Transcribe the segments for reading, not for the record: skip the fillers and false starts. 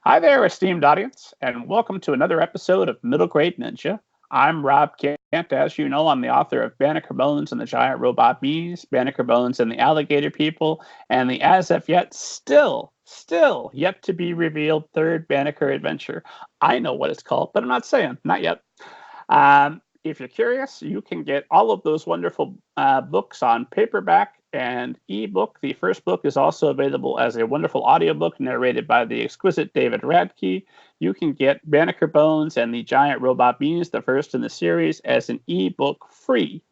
Hi there, esteemed audience, and welcome to another episode of Middle Grade Ninja. I'm Rob Kent. As you know, I'm the author of Banneker Bones and the Giant Robot Bees, Banneker Bones and the Alligator People, and the as of yet still yet to be revealed third Banneker adventure. I know what it's called, but I'm not saying, not yet. If you're curious, you can get all of those wonderful books on paperback and ebook. The first book is also available as a wonderful audiobook narrated by the exquisite David Radke. You can get Banneker Bones and the Giant Robot Bees, the first in the series, as an ebook free.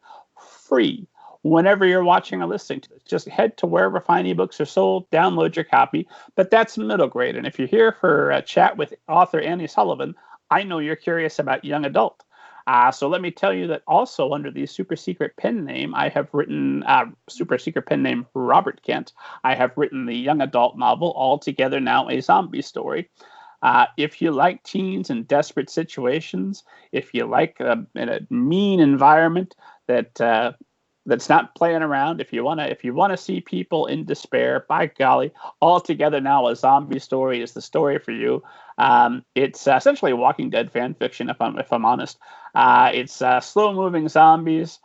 Whenever you're watching or listening to this, just head to wherever fine ebooks are sold, download your copy. But that's middle grade. And if you're here for a chat with author Annie Sullivan, I know you're curious about young adult. So let me tell you that also under the super secret pen name, I have written, super secret pen name Robert Kent, I have written the young adult novel, Altogether Now a Zombie Story. If you like teens in desperate situations, if you like in a mean environment that's not playing around, if you wanna see people in despair, by golly, Altogether Now a Zombie Story is the story for you. It's essentially Walking Dead fan fiction, if I'm honest. It's slow-moving zombies,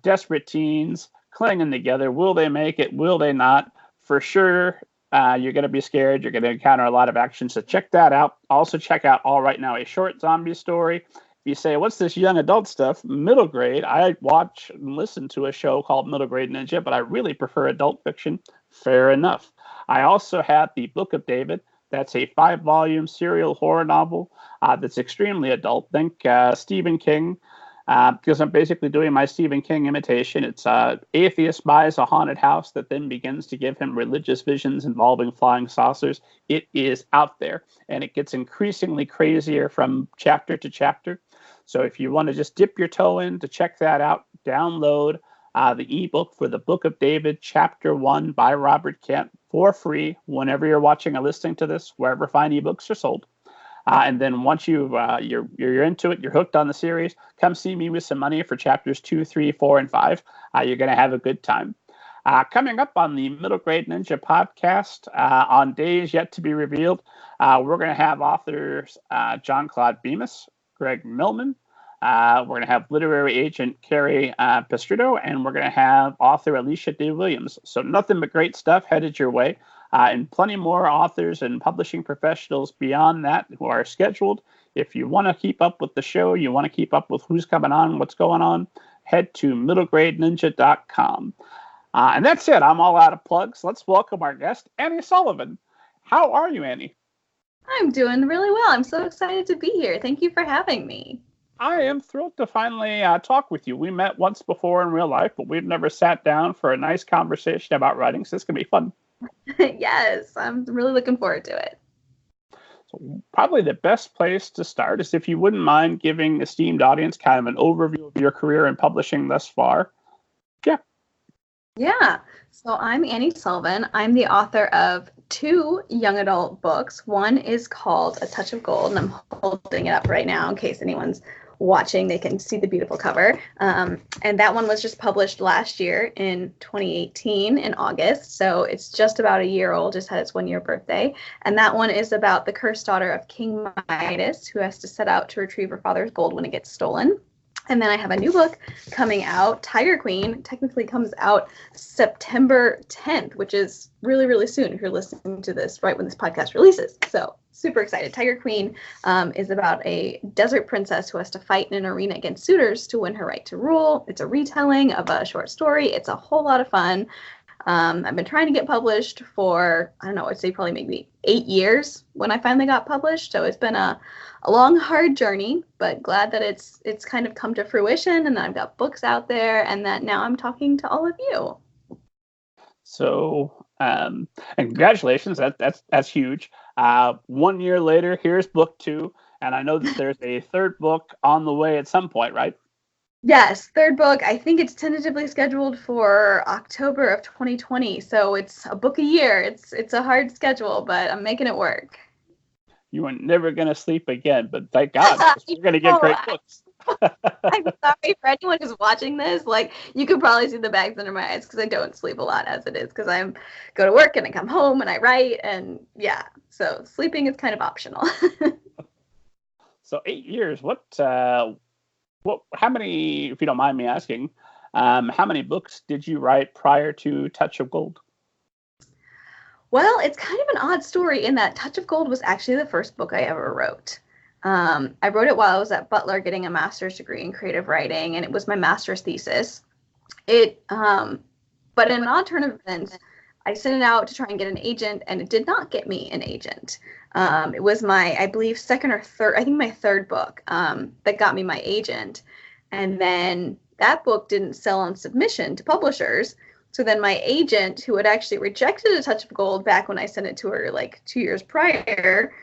desperate teens clinging together. Will they make it? Will they not? For sure, you're going to be scared. You're going to encounter a lot of action. So check that out. Also check out All Right Now, a short zombie story. If you say, what's this young adult stuff? Middle grade. I watch and listen to a show called Middle Grade Ninja, but I really prefer adult fiction. Fair enough. I also have the Book of David. That's a 5-volume serial horror novel that's extremely adult. Think Stephen King, because I'm basically doing my Stephen King imitation. It's atheist buys a haunted house that then begins to give him religious visions involving flying saucers. It is out there, and it gets increasingly crazier from chapter to chapter. So if you want to just dip your toe in to check that out, download the ebook for the Book of David, Chapter 1 by Robert Kent for free whenever you're watching or listening to this, wherever fine ebooks are sold. And then once you're into it, you're hooked on the series, come see me with some money for chapters 2, 3, 4, and 5. You're going to have a good time. Coming up on the Middle Grade Ninja podcast, on days yet to be revealed, we're going to have authors John Claude Bemis, Greg Millman. We're going to have literary agent Carrie Pestrito, and we're going to have author Alicia D. Williams. So nothing but great stuff headed your way. And plenty more authors and publishing professionals beyond that who are scheduled. If you want to keep up with the show, you want to keep up with who's coming on, what's going on, head to middlegradeninja.com. And that's it. I'm all out of plugs. Let's welcome our guest, Annie Sullivan. How are you, Annie? I'm doing really well. I'm so excited to be here. Thank you for having me. I am thrilled to finally talk with you. We met once before in real life, but we've never sat down for a nice conversation about writing, so this can be fun. Yes, I'm really looking forward to it. So probably the best place to start is if you wouldn't mind giving esteemed audience kind of an overview of your career in publishing thus far. Yeah. So I'm Annie Sullivan. I'm the author of 2 young adult books. One is called A Touch of Gold, and I'm holding it up right now in case anyone's watching. They can see the beautiful cover. And that one was just published last year in 2018 in August. So it's just about a year old, just had its 1-year birthday. And that one is about the cursed daughter of King Midas, who has to set out to retrieve her father's gold when it gets stolen. And then I have a new book coming out, Tiger Queen, technically comes out September 10th, which is really, really soon if you're listening to this right when this podcast releases. So super excited. Tiger Queen is about a desert princess who has to fight in an arena against suitors to win her right to rule. It's a retelling of a short story. It's a whole lot of fun. I've been trying to get published for, I don't know, I'd say probably maybe 8 years when I finally got published. So it's been a long, hard journey, but glad that it's kind of come to fruition and that I've got books out there and that now I'm talking to all of you. So, and congratulations, that's huge. 1 year later, here's book 2, and I know that there's a third book on the way at some point, right? Yes, third book. I think it's tentatively scheduled for October of 2020. So it's a book a year. It's a hard schedule, but I'm making it work. You are never going to sleep again, but thank God, we're going to get great books. I'm sorry for anyone who's watching this. Like, you could probably see the bags under my eyes because I don't sleep a lot as it is because I go to work and I come home and I write and yeah. So sleeping is kind of optional. So 8 years. How many, if you don't mind me asking, how many books did you write prior to Touch of Gold? Well, it's kind of an odd story in that Touch of Gold was actually the first book I ever wrote. I wrote it while I was at Butler getting a master's degree in creative writing, and it was my master's thesis. But in an odd turn of events, I sent it out to try and get an agent, and it did not get me an agent. It was my, I believe, second or third, I think my third book that got me my agent. And then that book didn't sell on submission to publishers. So then my agent, who had actually rejected A Touch of Gold back when I sent it to her like 2 years prior,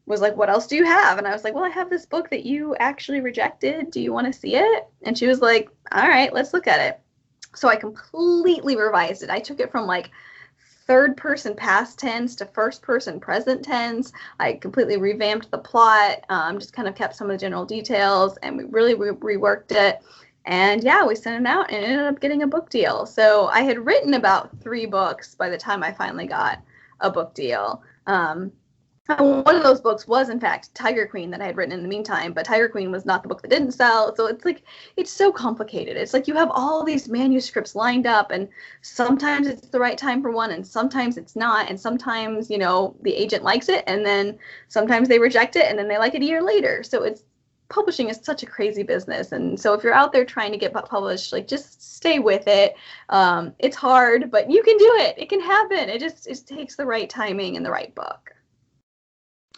was like, what else do you have? And I was like, well, I have this book that you actually rejected. Do you want to see it? And she was like, all right, let's look at it. So I completely revised it. I took it from like third person past tense to first person present tense. I completely revamped the plot, just kind of kept some of the general details, and we really reworked it. And yeah, we sent it out and ended up getting a book deal. So I had written about 3 books by the time I finally got a book deal. One of those books was, in fact, Tiger Queen that I had written in the meantime, but Tiger Queen was not the book that didn't sell. So it's like, it's so complicated. It's like you have all these manuscripts lined up, and sometimes it's the right time for one, and sometimes it's not. And sometimes, you know, the agent likes it, and then sometimes they reject it, and then they like it a year later. So it's, publishing is such a crazy business. And so if you're out there trying to get published, like, just stay with it. It's hard, but you can do it. It can happen. It takes the right timing and the right book.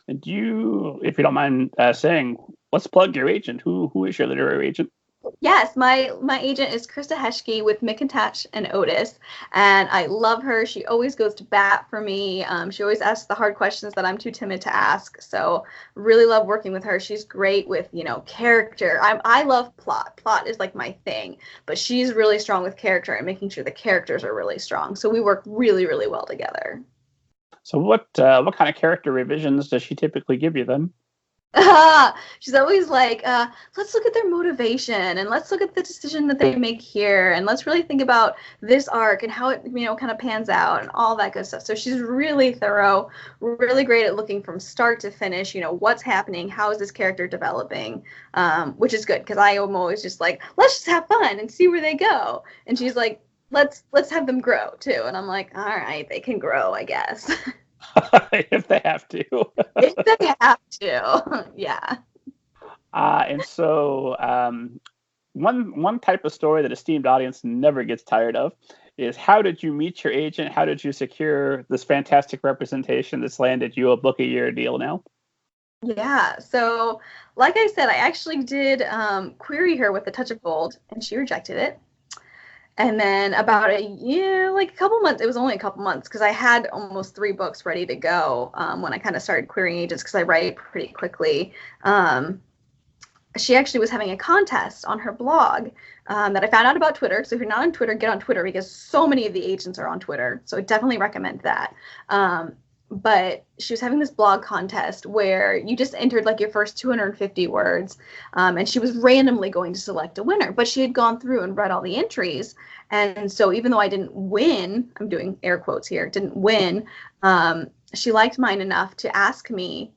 And you, if you don't mind saying, let's plug your agent. Who is your literary agent? Yes, my agent is Krista Heschke with McIntosh and Otis, and I love her. She always goes to bat for me. She always asks the hard questions that I'm too timid to ask. So really love working with her. She's great with, you know, character. I love plot. Plot is like my thing, but she's really strong with character and making sure the characters are really strong. So we work really, really well together. So what kind of character revisions does she typically give you then? She's always like, let's look at their motivation, and let's look at the decision that they make here, and let's really think about this arc and how it, you know, kind of pans out and all that good stuff. So she's really thorough, really great at looking from start to finish, you know, what's happening, how is this character developing, which is good because I am always just like, let's just have fun and see where they go. And she's like, let's have them grow too. And I'm like, all right, they can grow, I guess. If they have to. If they have to, yeah. And so one type of story that esteemed audience never gets tired of is, how did you meet your agent? How did you secure this fantastic representation that's landed you a book a year deal now? Yeah, so like I said, I actually did query her with A Touch of Gold, and she rejected it. And then about a couple months, it was only a couple months because I had almost 3 books ready to go when I kind of started querying agents because I write pretty quickly. She actually was having a contest on her blog that I found out about Twitter. So if you're not on Twitter, get on Twitter because so many of the agents are on Twitter. So I definitely recommend that. But she was having this blog contest where you just entered like your first 250 words, and she was randomly going to select a winner. But she had gone through and read all the entries, and so even though I didn't win, I'm doing air quotes here, didn't win, she liked mine enough to ask me,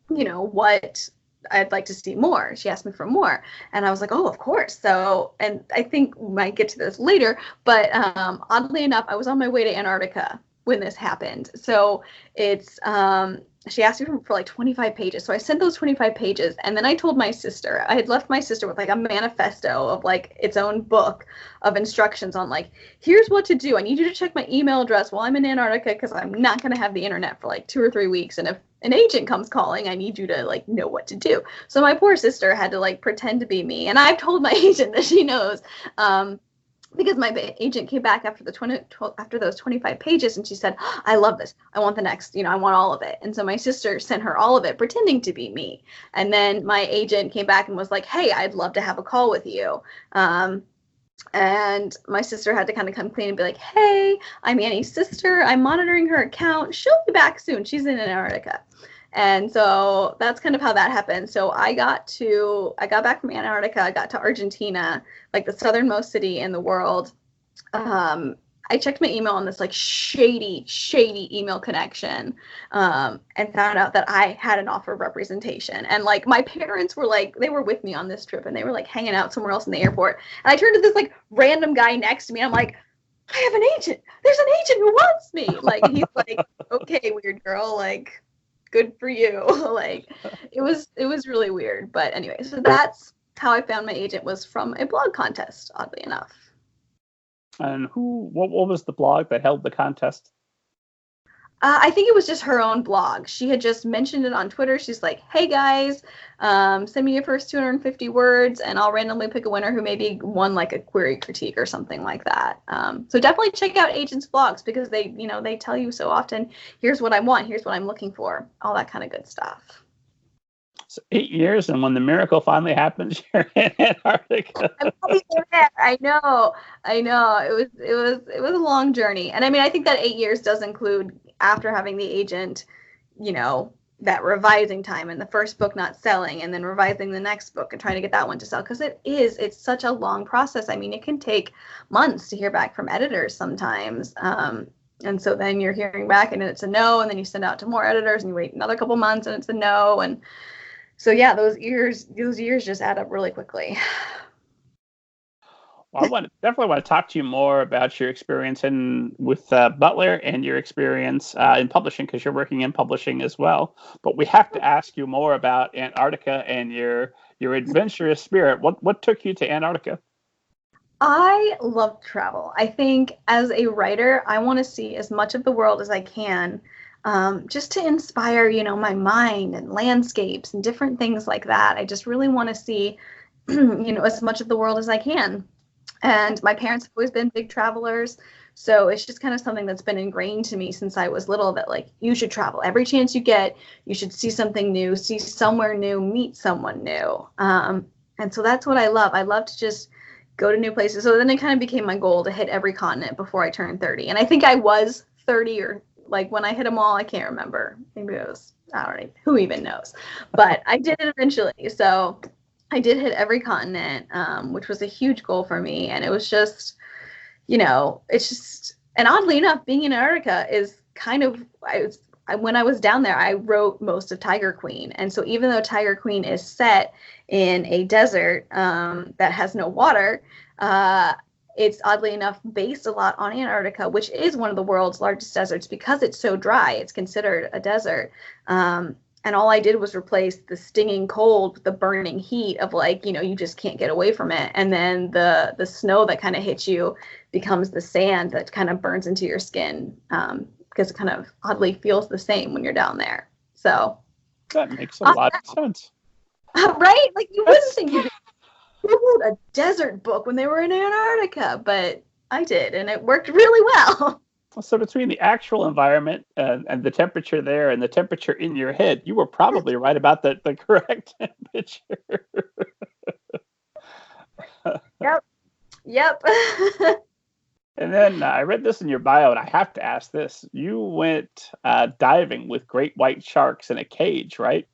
you know, what I'd like to see more. She asked me for more, and I was like, oh, of course. So, and I think we might get to this later, but oddly enough, I was on my way to Antarctica when this happened. So it's, she asked me for like 25 pages. So I sent those 25 pages, and then I told my sister, I had left my sister with like a manifesto of like its own book of instructions on like, here's what to do. I need you to check my email address while I'm in Antarctica because I'm not going to have the internet for like 2 or 3 weeks. And if an agent comes calling, I need you to like know what to do. So my poor sister had to like pretend to be me. And I've told my agent that she knows, because my agent came back after those 25 pages, and she said, I love this. I want the next, you know, I want all of it. And so my sister sent her all of it, pretending to be me. And then my agent came back and was like, hey, I'd love to have a call with you. And my sister had to kind of come clean and be like, hey, I'm Annie's sister. I'm monitoring her account. She'll be back soon. She's in Antarctica. And so that's kind of how that happened. So I got back from Antarctica, I got to Argentina, like the southernmost city in the world. I checked my email on this like shady email connection, and found out that I had an offer of representation. And like my parents were like, they were with me on this trip, and they were like hanging out somewhere else in the airport. And I turned to this like random guy next to me. And I'm like, I have an agent. There's an agent who wants me. Like, and he's like, okay, weird girl. Like, good for you. Like, it was really weird. But anyway, so that's how I found my agent, was from a blog contest, oddly enough. And what was the blog that held the contest? I think it was just her own blog. She had just mentioned it on Twitter. She's like, hey guys, send me your first 250 words and I'll randomly pick a winner who maybe won like a query critique or something like that. So definitely check out agents' blogs, because they tell you so often, here's what I want, here's what I'm looking for, all that kind of good stuff. So 8 years, and when the miracle finally happens, you're in Antarctica. I'm probably there. I know. It was a long journey. And I mean, I think that 8 years does include, after having the agent, that revising time, and the first book not selling, and then revising the next book and trying to get that one to sell, because it's such a long process. I mean, it can take months to hear back from editors sometimes. And so then you're hearing back and it's a no, and then you send out to more editors and you wait another couple months and it's a no. And so yeah, those years just add up really quickly. Well, I definitely want to talk to you more about your experience with Butler and your experience in publishing, because you're working in publishing as well. But we have to ask you more about Antarctica and your adventurous spirit. What took you to Antarctica? I love travel. I think as a writer, I want to see as much of the world as I can, just to inspire, my mind and landscapes and different things like that. I just really want to see, as much of the world as I can. And my parents have always been big travelers. So it's just kind of something that's been ingrained to me since I was little, that like, you should travel. Every chance you get, you should see something new, see somewhere new, meet someone new. And so that's what I love. I love to just go to new places. So then it kind of became my goal to hit every continent before I turned 30. And I think I was 30, or like when I hit them all, I can't remember. Maybe it was, I don't know, who even knows. But I did it eventually. So I did hit every continent, which was a huge goal for me. And it was just, it's just, and oddly enough, being in Antarctica is kind of, when I was down there, I wrote most of Tiger Queen. And so even though Tiger Queen is set in a desert that has no water, it's oddly enough based a lot on Antarctica, which is one of the world's largest deserts. Because it's so dry, it's considered a desert. And all I did was replace the stinging cold with the burning heat of you just can't get away from it. And then the snow that kind of hits you becomes the sand that kind of burns into your skin, because it kind of oddly feels the same when you're down there. So that makes a lot of sense. Right? Like, you wouldn't think you wrote a desert book when they were in Antarctica, but I did, and it worked really well. So between the actual environment and the temperature there and the temperature in your head, you were probably right about the correct temperature. Yep. And then I read this in your bio, and I have to ask this. You went diving with great white sharks in a cage, right?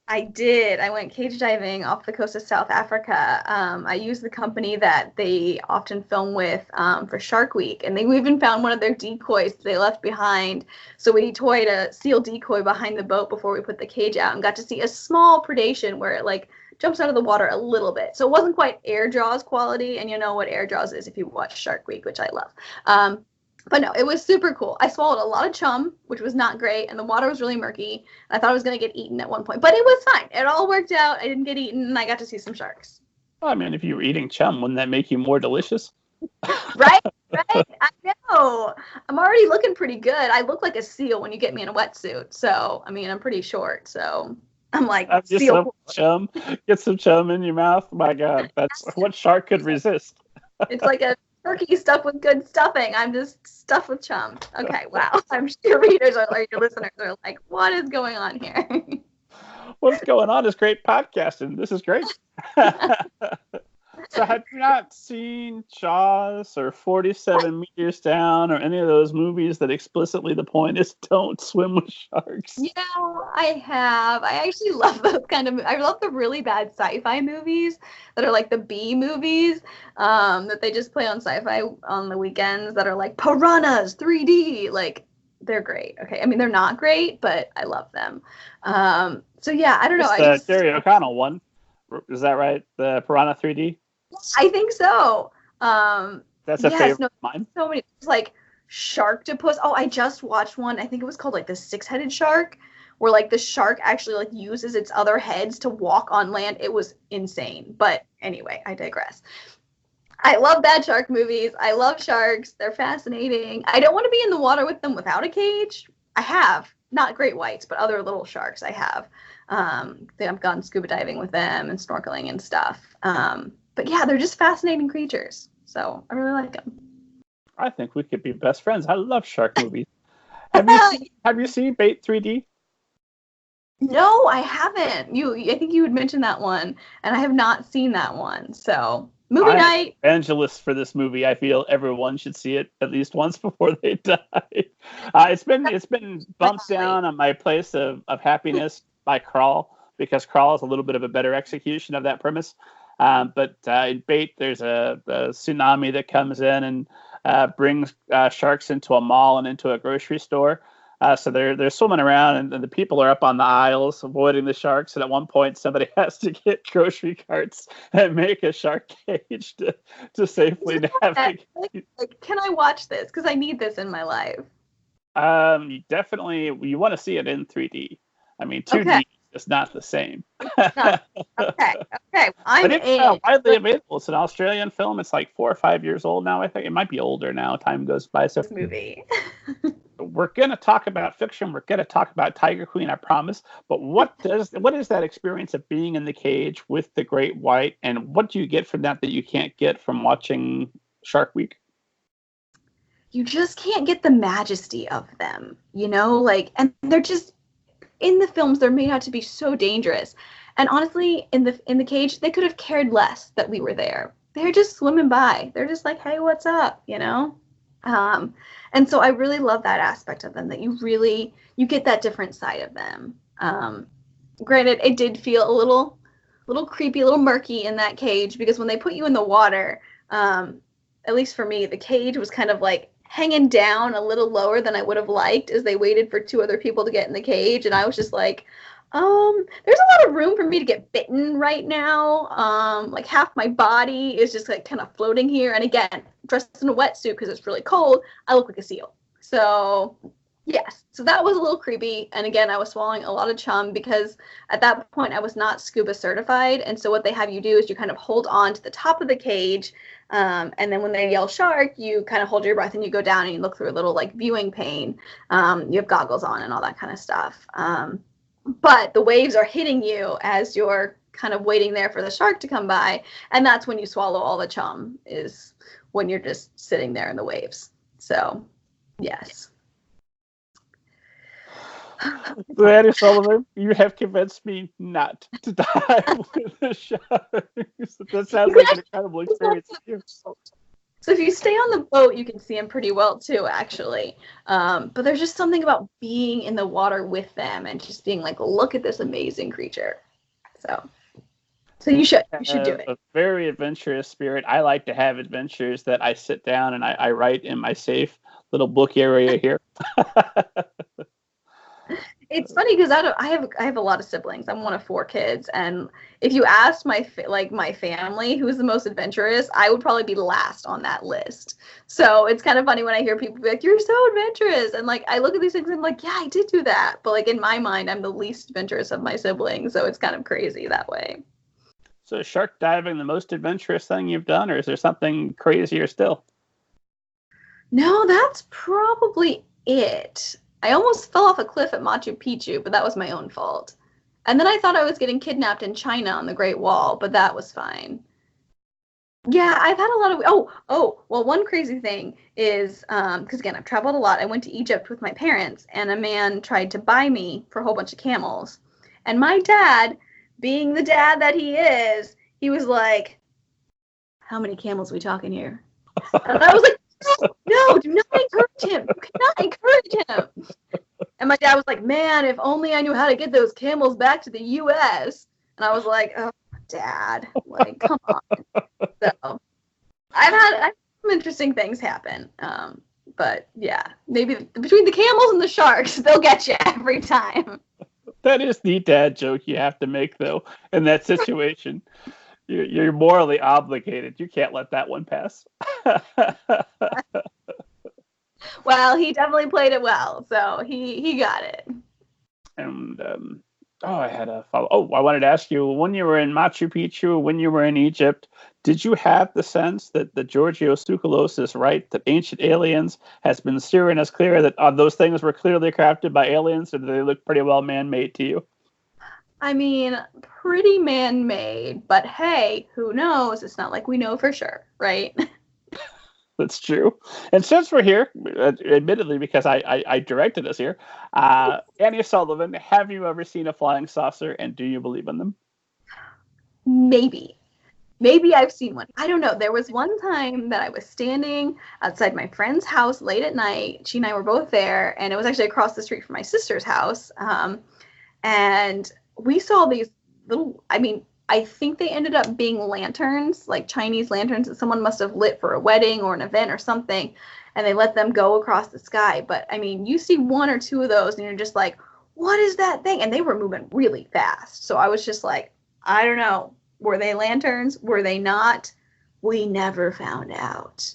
I did. I went cage diving off the coast of South Africa. I used the company that they often film with for Shark Week, and they even found one of their decoys they left behind. So we toyed a seal decoy behind the boat before we put the cage out, and got to see a small predation where it jumps out of the water a little bit. So it wasn't quite Air Jaws quality, and you know what Air Jaws is if you watch Shark Week, which I love. But no, it was super cool. I swallowed a lot of chum, which was not great, and the water was really murky. I thought I was going to get eaten at one point, but it was fine. It all worked out. I didn't get eaten, and I got to see some sharks. Well, I mean, if you were eating chum, wouldn't that make you more delicious? Right? I know. I'm already looking pretty good. I look like a seal when you get me in a wetsuit. So, I mean, I'm pretty short, so I'm like, seal. Chum. Get some chum in your mouth. My God, that's what shark could resist. It's like a turkey stuffed with good stuffing. I'm just stuffed with chum. Okay, wow. I'm sure readers or your listeners are like, what is going on here? What's going on is great podcasting. This is great. So have you not seen Jaws or 47 Meters Down or any of those movies that explicitly the point is don't swim with sharks? Yeah, I have. I actually love those I love the really bad sci-fi movies that are like the B movies that they just play on sci-fi on the weekends that are like Piranhas 3D. Like, they're great. Okay. I mean, they're not great, but I love them. So yeah, I don't know. It's the Jerry O'Connell one. Is that right? The Piranha 3D? I think so. That's a favorite of mine. So many, like Sharktopus. Oh, I just watched one. I think it was called like the Six-Headed Shark, where like the shark actually like uses its other heads to walk on land. It was insane. But anyway, I digress. I love bad shark movies. I love sharks. They're fascinating. I don't want to be in the water with them without a cage. I have. Not great whites, but other little sharks I have. I've gone scuba diving with them and snorkeling and stuff. But yeah, they're just fascinating creatures. So I really like them. I think we could be best friends. I love shark movies. Have you seen Bait 3D? No, I haven't. I think you had mentioned that one, and I have not seen that one. So movie night. Evangelist for this movie. I feel everyone should see it at least once before they die. It's been bumped down on my place of happiness by Crawl, because Crawl is a little bit of a better execution of that premise. But in Bait, there's a tsunami that comes in and brings sharks into a mall and into a grocery store. So they're swimming around, and the people are up on the aisles avoiding the sharks. And at one point, somebody has to get grocery carts and make a shark cage to safely navigate. Like, can I watch this? Because I need this in my life. You want to see it in 3D. I mean, 2D is not the same. Okay. I'm in. Widely available. It's an Australian film. It's like 4 or 5 years old now, I think. It might be older now. Time goes by. So this movie. We're going to talk about fiction. We're going to talk about Tiger Queen, I promise. But what is that experience of being in the cage with the great white, and what do you get from that you can't get from watching Shark Week? You just can't get the majesty of them, and they're just, in the films, they're made out to be so dangerous. And honestly, in the cage, they could have cared less that we were there. They're just swimming by. They're just like, hey, what's up, And so I really love that aspect of them, that you get that different side of them. Granted, it did feel a little creepy, a little murky in that cage, because when they put you in the water, at least for me, the cage was kind of like hanging down a little lower than I would have liked, as they waited for 2 other people to get in the cage. And I was just like, there's a lot of room for me to get bitten right now. Like half my body is just like kind of floating here. And again, dressed in a wetsuit because it's really cold, I look like a seal. So yes, so that was a little creepy. And again, I was swallowing a lot of chum because at that point I was not scuba certified. And so what they have you do is you kind of hold on to the top of the cage. And then when they yell shark, you kind of hold your breath and you go down and you look through a little like viewing pane. You have goggles on and all that kind of stuff. But the waves are hitting you as you're kind of waiting there for the shark to come by. And that's when you swallow all the chum, is when you're just sitting there in the waves. So, yes. Randy Sullivan, you have convinced me not to dive with the sharks. That sounds like an incredible experience. So if you stay on the boat, you can see them pretty well too, actually. But there's just something about being in the water with them and just being like, look at this amazing creature. So you should do it. A very adventurous spirit. I like to have adventures that I sit down and I write in my safe little book area here. It's funny because I have a lot of siblings. I'm one of 4 kids, and if you asked my family who's the most adventurous, I would probably be last on that list. So it's kind of funny when I hear people be like, "You're so adventurous," and like I look at these things and I'm like, "Yeah, I did do that," but like in my mind, I'm the least adventurous of my siblings, so it's kind of crazy that way. So is shark diving the most adventurous thing you've done, or is there something crazier still? No, that's probably it. I almost fell off a cliff at Machu Picchu, but that was my own fault. And then I thought I was getting kidnapped in China on the Great Wall, but that was fine. Yeah, I've had a lot of... well, one crazy thing is, because again, I've traveled a lot. I went to Egypt with my parents, and a man tried to buy me for a whole bunch of camels. And my dad, being the dad that he is, he was like, how many camels we talking here? And I was like, no, do not encourage him. You cannot encourage him. And my dad was like, man, if only I knew how to get those camels back to the U.S. And I was like, oh, Dad, like, come on. So I've had some interesting things happen. But yeah, maybe between the camels and the sharks, they'll get you every time. That is the dad joke you have to make, though, in that situation. You're morally obligated. You can't let that one pass. Well, he definitely played it well, so he got it. And I had a follow. Oh, I wanted to ask you, when you were in Machu Picchu, when you were in Egypt, did you have the sense that the Giorgio Tsoukalos is right, that Ancient Aliens has been steering us clear, that those things were clearly crafted by aliens, or do they look pretty well man-made to you? I mean, pretty man-made, but hey, who knows? It's not like we know for sure, right? That's true. And since we're here, admittedly, because I directed us here, Annie Sullivan, have you ever seen a flying saucer, and do you believe in them? Maybe I've seen one. I don't know. There was one time that I was standing outside my friend's house late at night. She and I were both there, and it was actually across the street from my sister's house. And we saw these little, I think they ended up being lanterns, like Chinese lanterns that someone must have lit for a wedding or an event or something, and they let them go across the sky. But you see one or two of those and you're just like, what is that thing? And they were moving really fast. So I was just like, I don't know. Were they lanterns? Were they not? We never found out.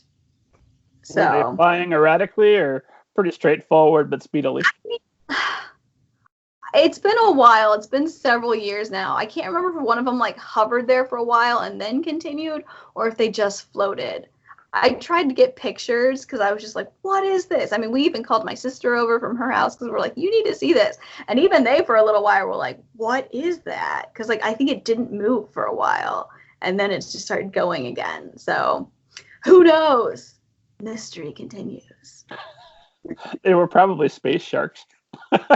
So were they flying erratically or pretty straightforward but speedily? It's been a while. It's been several years now. I can't remember if one of them like hovered there for a while and then continued, or if they just floated. I tried to get pictures because I was just like, what is this? We even called my sister over from her house because we're like, you need to see this. And even they, for a little while, were like, what is that? Because I think it didn't move for a while. And then it just started going again. So who knows? Mystery continues. They were probably space sharks. That's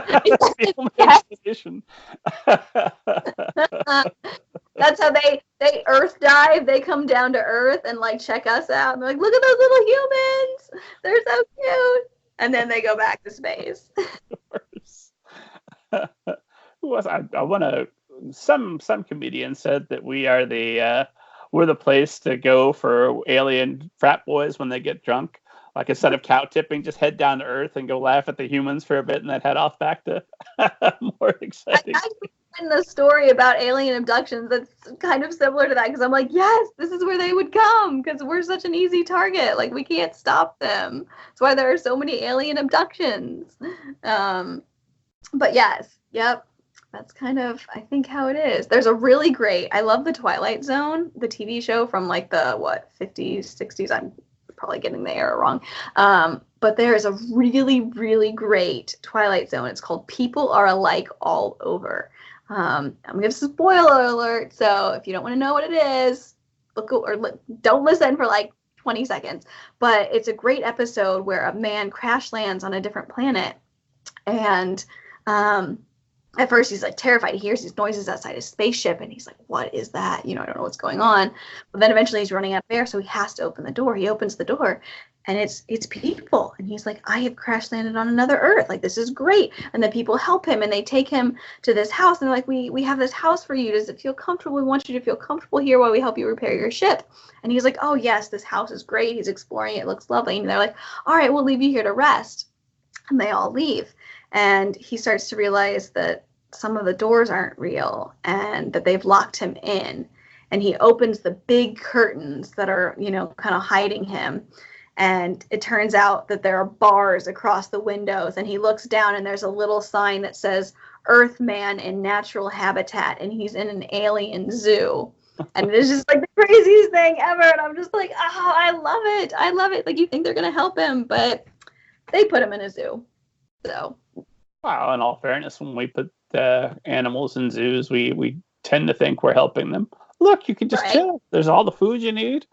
how they earth dive. They come down to earth and like check us out and they're like, look at those little humans, they're so cute, and then they go back to space. Who was I want to some comedian said that we're the place to go for alien frat boys when they get drunk. Like, instead of cow tipping, just head down to Earth and go laugh at the humans for a bit and then head off back to more exciting. I in the story about alien abductions that's kind of similar to that, because I'm like, yes, this is where they would come because we're such an easy target. Like, we can't stop them. That's why there are so many alien abductions. But yes, yep. That's kind of, I think, how it is. There's a really great, I love the Twilight Zone, the TV show from like the, 50s, 60s. I'm probably getting the era wrong. But there is a really, really great Twilight Zone. It's called People Are Alike All Over. I'm going to give a spoiler alert. So if you don't want to know what it is, don't listen for like 20 seconds. But it's a great episode where a man crash lands on a different planet. And at first he's like terrified. He hears these noises outside his spaceship and he's like, what is that? I don't know what's going on. But then eventually he's running out of air, so he has to open the door. He opens the door and it's people. And he's like, I have crash landed on another Earth. Like, this is great. And then people help him and they take him to this house and they're like, we have this house for you. Does it feel comfortable? We want you to feel comfortable here while we help you repair your ship. And he's like, oh yes, this house is great. He's exploring it. It looks lovely. And they're like, all right, we'll leave you here to rest. And they all leave. And he starts to realize that some of the doors aren't real and that they've locked him in. And he opens the big curtains that are, kind of hiding him. And it turns out that there are bars across the windows. And he looks down and there's a little sign that says Earthman in natural habitat. And he's in an alien zoo. And it's just like the craziest thing ever. And I'm just like, oh, I love it. I love it. Like, you think they're going to help him, but they put him in a zoo. So. Wow, in all fairness, when we put animals in zoos, we tend to think we're helping them. Look, you can just chill. There's all the food you need.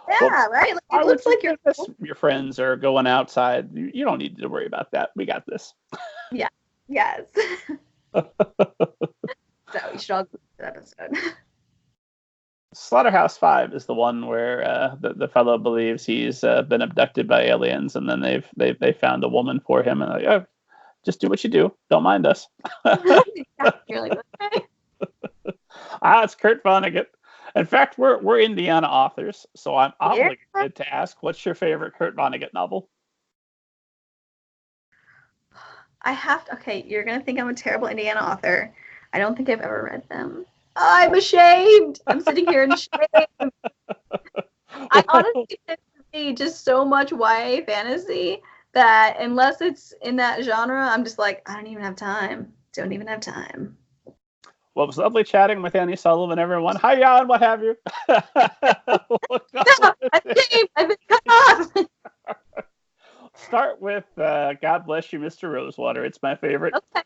Yeah, right. Like, it looks like your friends are going outside. You don't need to worry about that. We got this. Yeah. Yes. So we should all go to that episode. Slaughterhouse-Five is the one where the fellow believes he's been abducted by aliens, and then they found a woman for him, and like, oh, just do what you do, don't mind us. You're like, okay. It's Kurt Vonnegut. In fact, we're Indiana authors, so I'm obligated to ask, what's your favorite Kurt Vonnegut novel? I have to. Okay, you're gonna think I'm a terrible Indiana author. I don't think I've ever read them. I'm ashamed. I'm sitting here in shame. I honestly tend to read just so much YA fantasy that unless it's in that genre, I'm just like, I don't even have time. Don't even have time. Well, it was lovely chatting with Annie Sullivan, everyone. Hi, Jan, what have you? No, I've been cut off. Start with God Bless You, Mr. Rosewater. It's my favorite. Okay.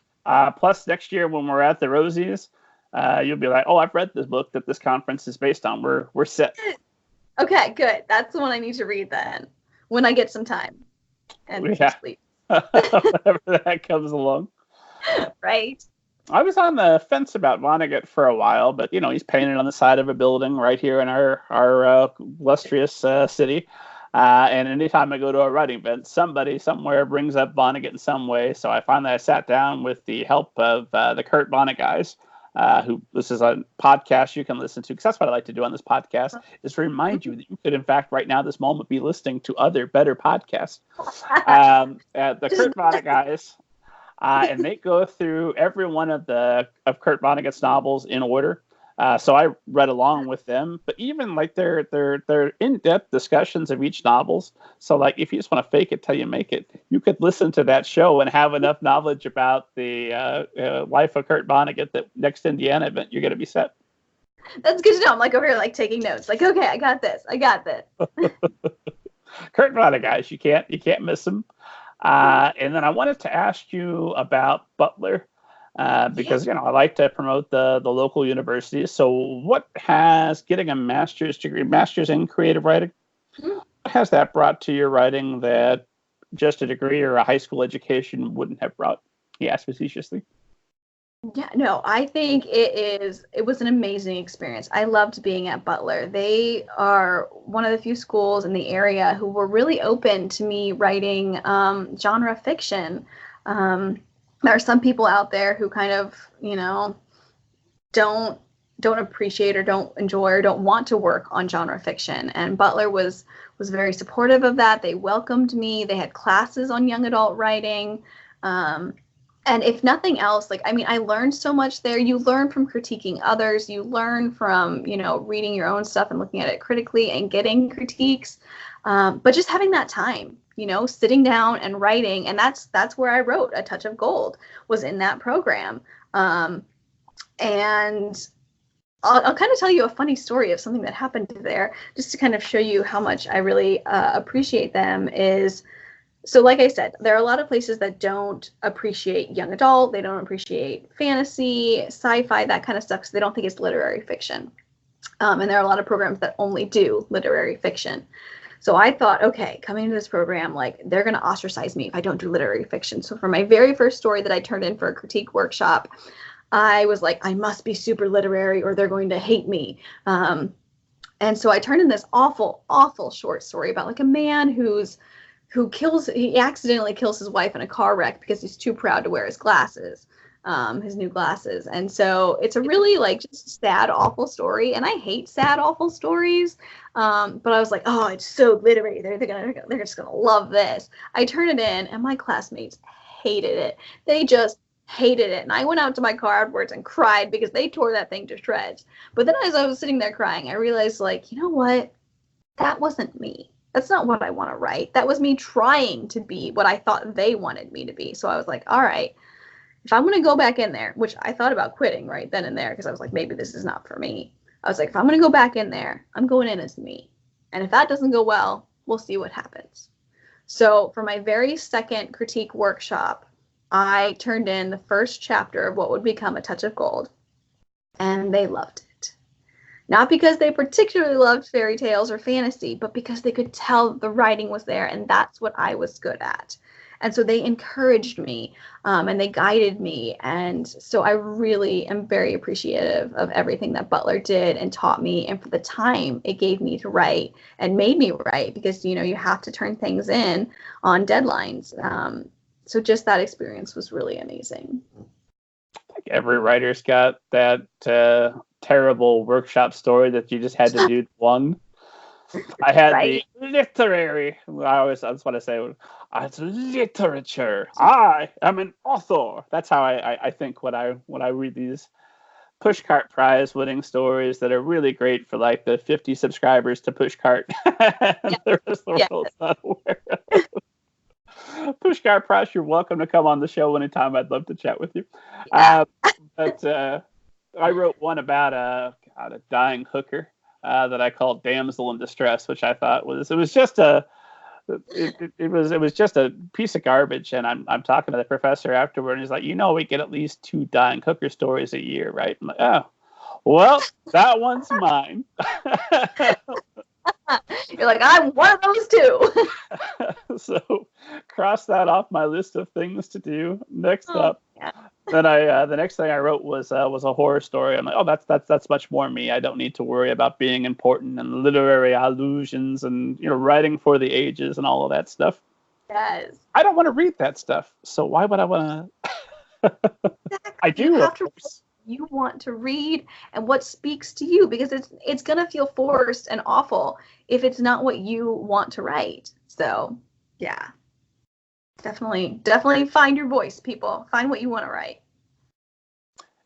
Plus, next year when we're at the Rosies, you'll be like, oh, I've read this book that this conference is based on. We're set. Okay, good. That's the one I need to read then, when I get some time and sleep. Whenever that comes along. Right. I was on the fence about Vonnegut for a while, but he's painted on the side of a building right here in our illustrious city. And anytime I go to a writing event, somebody somewhere brings up Vonnegut in some way. So I finally sat down with the help of the Kurt Vonnegut guys, who this is a podcast you can listen to, because that's what I like to do on this podcast, is to remind you that you could, in fact, right now, this moment, be listening to other better podcasts. The Kurt Vonnegut guys. And they go through every one of Kurt Vonnegut's novels in order. So I read along with them, but even like their in-depth discussions of each novels. So like if you just want to fake it till you make it, you could listen to that show and have enough knowledge about the life of Kurt Vonnegut that next Indiana event you're going to be set. That's good to know. I'm like over here like taking notes. Like, okay, I got this. Kurt Vonnegut, guys, you can't miss him. And then I wanted to ask you about Butler, because I like to promote the local universities. So what has getting a master's in creative writing, what has that brought to your writing that just a degree or a high school education wouldn't have brought? He asked facetiously. Yeah, no, I think it was an amazing experience. I loved being at Butler. They are one of the few schools in the area who were really open to me writing genre fiction. There are some people out there who kind of, don't appreciate or don't enjoy or don't want to work on genre fiction. And Butler was very supportive of that. They welcomed me. They had classes on young adult writing. And if nothing else, I learned so much there. You learn from critiquing others. You learn from, reading your own stuff and looking at it critically and getting critiques. But just having that time, sitting down and writing. And that's where I wrote A Touch of Gold, was in that program. And I'll kind of tell you a funny story of something that happened there, just to kind of show you how much I really appreciate them. So like I said, there are a lot of places that don't appreciate young adult. They don't appreciate fantasy, sci-fi, that kind of stuff, because they don't think it's literary fiction. And there are a lot of programs that only do literary fiction. So I thought, okay, coming into this program, they're going to ostracize me if I don't do literary fiction. So for my very first story that I turned in for a critique workshop, I was like, I must be super literary or they're going to hate me. And so I turned in this awful, awful short story about a man who accidentally kills his wife in a car wreck because he's too proud to wear his glasses, his new glasses. And so it's a really just sad, awful story. And I hate sad, awful stories. But I was like, oh, it's so literary. They're just going to love this. I turned it in and my classmates hated it. They just hated it. And I went out to my car afterwards and cried because they tore that thing to shreds. But then as I was sitting there crying, I realized you know what? That wasn't me. That's not what I want to write. That was me trying to be what I thought they wanted me to be. So I was like, all right, if I'm going to go back in there, which I thought about quitting right then and there, because I was like, maybe this is not for me. I was like, if I'm going to go back in there, I'm going in as me. And if that doesn't go well, we'll see what happens. So for my very second critique workshop, I turned in the first chapter of what would become A Touch of Gold. And they loved it. Not because they particularly loved fairy tales or fantasy, but because they could tell the writing was there, and that's what I was good at. And so they encouraged me and they guided me. And so I really am very appreciative of everything that Butler did and taught me, and for the time it gave me to write and made me write, because, you know, you have to turn things in on deadlines. So just that experience was really amazing. Like every writer's got that terrible workshop story that you just had to do one. I had Right. the literary. That's what I say. It's literature. I am an author. That's how I think when I read these Pushcart Prize winning stories that are really great for like the 50 subscribers to Pushcart. And the rest of the world's not aware of. Pushcart Prize, you're welcome to come on the show anytime. I'd love to chat with you. But I wrote one about a dying hooker that I called Damsel in Distress, which I thought was just a piece of garbage. And I'm talking to the professor afterward, and he's like, we get at least 2 dying hooker stories a year, right? I'm like, oh, well, that one's mine. You're like, I'm one of those too. So cross that off my list of things to do. Next up. Yeah. Then the next thing I wrote was a horror story. I'm like, oh, that's much more me. I don't need to worry about being important and literary allusions and writing for the ages and all of that stuff. Yes. I don't want to read that stuff. So why would I want to? Exactly. I do. You have to you want to read and what speaks to you, because it's gonna feel forced and awful if it's not what you want to write. So yeah. Definitely find your voice, people. Find what you want to write.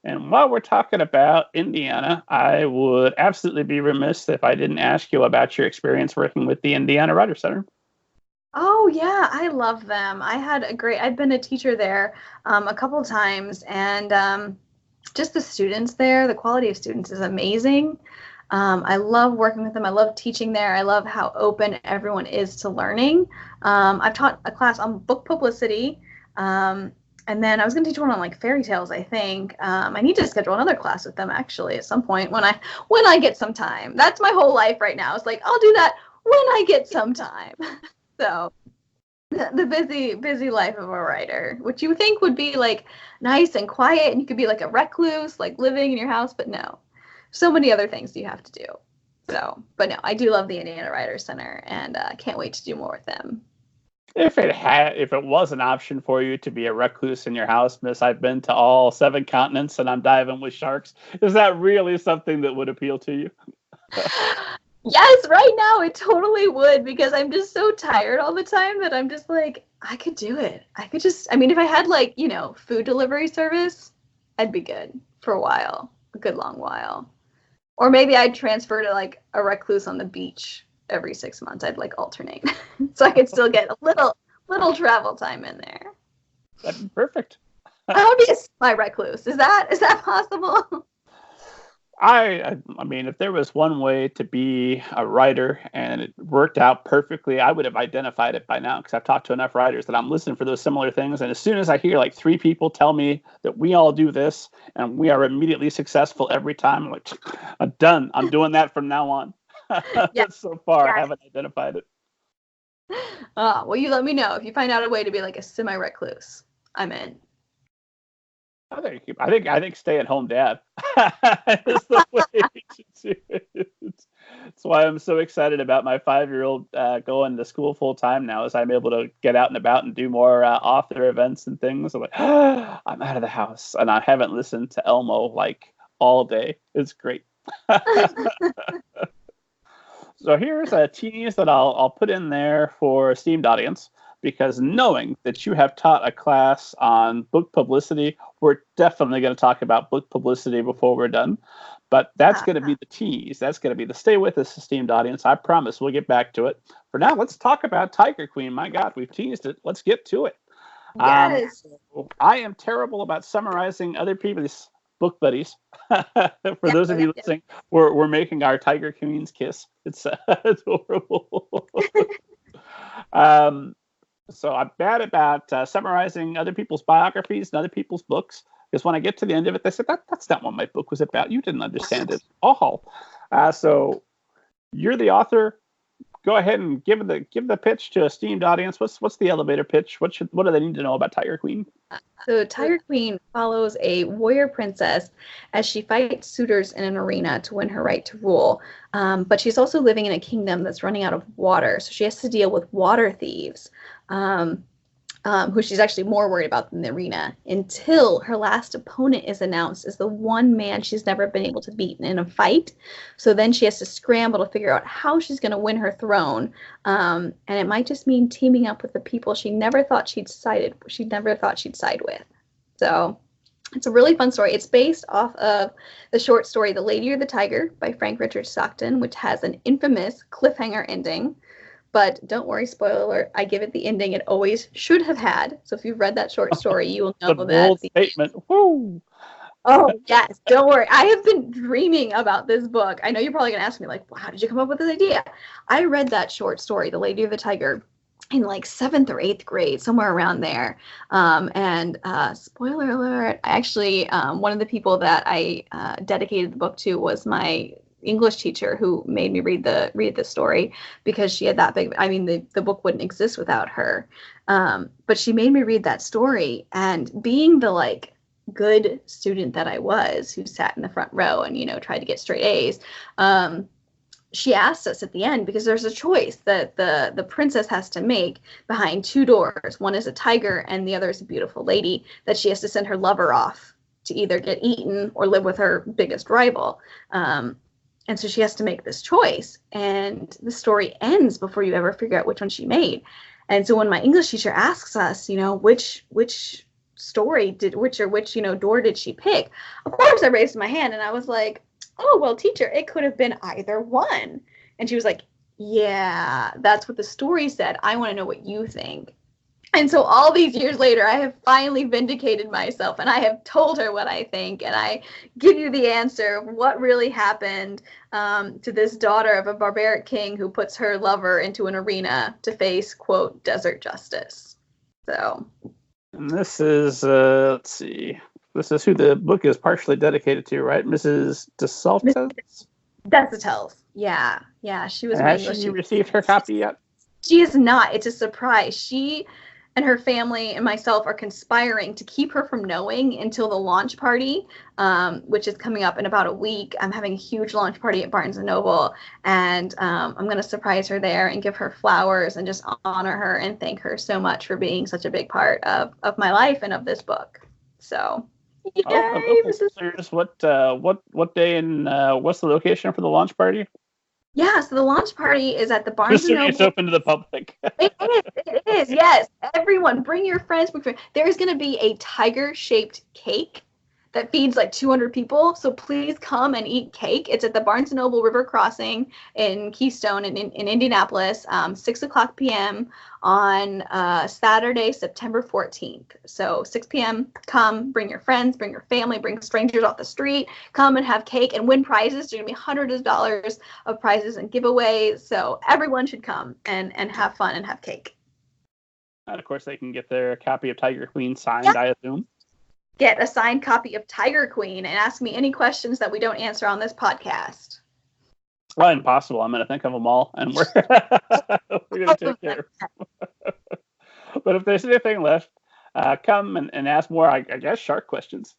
And while we're talking about Indiana, I would absolutely be remiss if I didn't ask you about your experience working with the Indiana Writer Center. Oh yeah, I love them. I've been a teacher there a couple of times, and just the students there, the quality of students is amazing. I love working with them. I love teaching there. I love how open everyone is to learning. I've taught a class on book publicity, and then I was going to teach one on like fairy tales, I think. I need to schedule another class with them actually at some point when I get some time. That's my whole life right now. It's like, I'll do that when I get some time. So the busy life of a writer, which you think would be like nice and quiet and you could be like a recluse, like living in your house, but no. So many other things you have to do. So, but no, I do love the Indiana Writers Center, and can't wait to do more with them. If it was an option for you to be a recluse in your house, miss, I've been to all 7 continents and I'm diving with sharks. Is that really something that would appeal to you? Yes, right now it totally would, because I'm just so tired all the time that I'm just like, I could do it. If I had like, food delivery service, I'd be good for a good long while. Or maybe I'd transfer to like a recluse on the beach every 6 months. I'd like alternate so I could still get a little travel time in there. That'd be perfect. I would be my recluse. Is that possible? I mean, if there was one way to be a writer and it worked out perfectly, I would have identified it by now, because I've talked to enough writers that I'm listening for those similar things. And as soon as I hear like 3 people tell me that we all do this and we are immediately successful every time, I'm like, I'm done. I'm doing that from now on. Yes. So far, I haven't identified it. Well, you let me know if you find out a way to be like a semi-recluse. I'm in. I think stay-at-home dad is the way to do it. That's why I'm so excited about my 5-year-old going to school full time now, as I'm able to get out and about and do more author events and things. I'm like, I'm out of the house, and I haven't listened to Elmo like all day. It's great. So here's a tease that I'll put in there for esteemed audience, because knowing that you have taught a class on book publicity, we're definitely going to talk about book publicity before we're done. But that's going to be the tease. That's going to be the stay with us, esteemed audience. I promise we'll get back to it. For now, let's talk about Tiger Queen. My God, we've teased it. Let's get to it. Yes. I am terrible about summarizing other people's book buddies. For those of you listening, we're making our Tiger Queen's kiss. It's horrible. So I'm bad about summarizing other people's biographies and other people's books, because when I get to the end of it, they said, that's not what my book was about. You didn't understand it all. So you're the author. go ahead and give the pitch to esteemed audience. What's the elevator pitch? What do they need to know about Tiger Queen? So Tiger Queen follows a warrior princess as she fights suitors in an arena to win her right to rule. But she's also living in a kingdom that's running out of water, so she has to deal with water thieves. Who she's actually more worried about than the arena, until her last opponent is announced as the one man she's never been able to beat in a fight. So then she has to scramble to figure out how she's going to win her throne. And it might just mean teaming up with the people she never thought she'd side with. So it's a really fun story. It's based off of the short story The Lady or the Tiger by Frank Richard Stockton, which has an infamous cliffhanger ending. But don't worry, spoiler alert, I give it the ending it always should have had. So if you've read that short story, you will know that. Bold statement. Woo! Oh, yes. Don't worry. I have been dreaming about this book. I know you're probably going to ask me, like, well, how did you come up with this idea? I read that short story, The Lady or the Tiger, in like 7th or 8th grade, somewhere around there. And spoiler alert, actually, one of the people that I dedicated the book to was my English teacher, who made me read the story, because she had that big, I mean, the book wouldn't exist without her. But she made me read that story, and being the like good student that I was, who sat in the front row and, tried to get straight A's, she asked us at the end, because there's a choice that the princess has to make behind 2 doors. One is a tiger and the other is a beautiful lady that she has to send her lover off to either get eaten or live with her biggest rival. And so she has to make this choice, and the story ends before you ever figure out which one she made. And so when my English teacher asks us, which door did she pick? Of course, I raised my hand and I was like, oh, well, teacher, it could have been either one. And she was like, yeah, that's what the story said. I want to know what you think. And so all these years later, I have finally vindicated myself, and I have told her what I think, and I give you the answer of what really happened to this daughter of a barbaric king who puts her lover into an arena to face, quote, desert justice. So. And this is, let's see, this is who the book is partially dedicated to, right? Mrs. DeSaltes? DeSaltes. Yeah. She was. Has she received her copy yet? She is not. It's a surprise. She and her family and myself are conspiring to keep her from knowing until the launch party, which is coming up in about a week. I'm having a huge launch party at Barnes & Noble, and I'm going to surprise her there and give her flowers and just honor her and thank her so much for being such a big part of my life and of this book. So, yay! What day and what's the location for the launch party? Yeah, so the launch party is at the Barnes & Noble. It's open to the public. It is, yes. Everyone, bring your friends. There's going to be a tiger-shaped cake that feeds like 200 people, so please come and eat cake. It's at the Barnes & Noble River Crossing in Keystone in Indianapolis, 6 o'clock p.m. on Saturday, September 14th. So 6 p.m., come, bring your friends, bring your family, bring strangers off the street, come and have cake and win prizes. There's going to be hundreds of dollars of prizes and giveaways, so everyone should come and have fun and have cake. And of course, they can get their copy of Tiger Queen signed, Yep. I assume. Get a signed copy of Tiger Queen and ask me any questions that we don't answer on this podcast. Well, impossible. I'm going to think of them all, and we're going to take care of them. But if there's anything left, come and ask more, I guess, shark questions,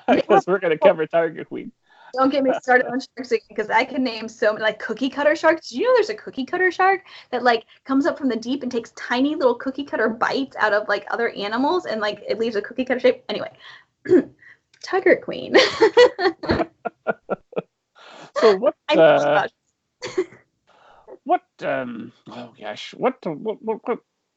because we're going to cover Tiger Queen. Don't get me started on sharks again, because I can name so many, like cookie cutter sharks. Did you know there's a cookie cutter shark that like comes up from the deep and takes tiny little cookie cutter bites out of like other animals, and like it leaves a cookie cutter shape? Anyway, Tiger Queen. So what?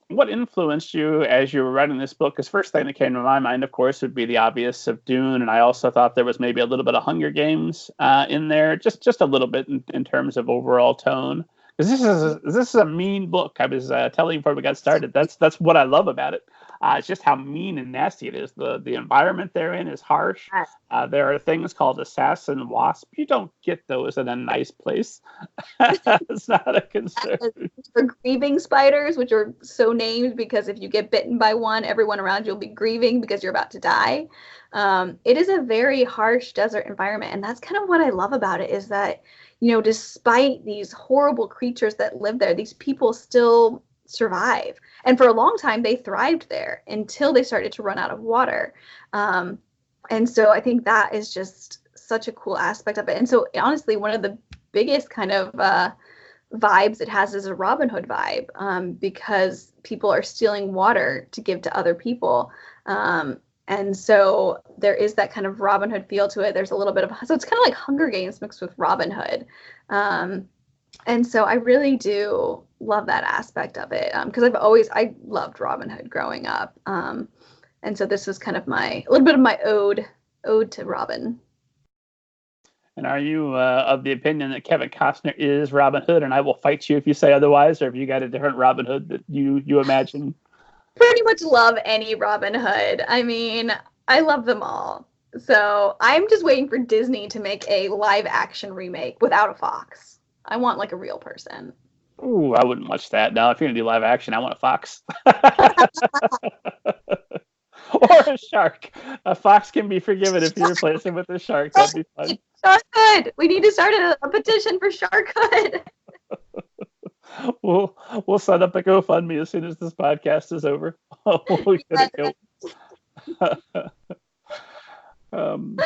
What influenced you as you were writing this book? Because first thing that came to my mind, of course, would be the obvious of Dune, and I also thought there was maybe a little bit of Hunger Games in there, just a little bit in terms of overall tone. Because this is a mean book. I was telling you before we got started. That's what I love about it. It's just how mean and nasty it is. The environment they're in is harsh. There are things called assassin wasp. You don't get those in a nice place. It's not a concern. For grieving spiders, which are so named because if you get bitten by one, everyone around you will be grieving because you're about to die. It is a very harsh desert environment, and that's kind of what I love about it, is that, despite these horrible creatures that live there, these people still survive. And for a long time, they thrived there until they started to run out of water. And so I think that is just such a cool aspect of it. And so honestly, one of the biggest kind of vibes it has is a Robin Hood vibe, because people are stealing water to give to other people. And so there is that kind of Robin Hood feel to it. There's a little bit of, so it's kind of like Hunger Games mixed with Robin Hood. And so I really do love that aspect of it, because I loved Robin Hood growing up. And so this was kind of a little bit of my ode to Robin. And are you of the opinion that Kevin Costner is Robin Hood, and I will fight you if you say otherwise, or have you got a different Robin Hood that you imagine? Pretty much love any Robin Hood. I mean, I love them all. So I'm just waiting for Disney to make a live action remake without a fox. I want like a real person. Ooh, I wouldn't watch that. No, if you're gonna do live action, I want a fox. Or a shark. A fox can be forgiven if you replace him with a shark. That'd be fun. Shark Hood. We need to start a petition for Shark Hood. We'll set up a GoFundMe as soon as this podcast is over. We'll get it going.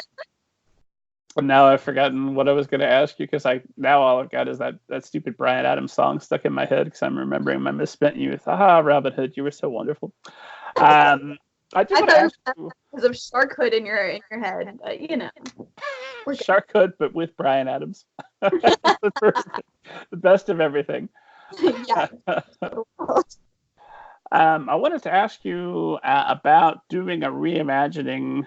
Now I've forgotten what I was going to ask you, because now all I've got is that stupid Bryan Adams song stuck in my head, because I'm remembering my misspent youth. Robin Hood, you were so wonderful. I just want to ask you, because of Shark Hood in your head, but Shark Hood, but with Bryan Adams. The best of everything. Yeah. I wanted to ask you about doing a reimagining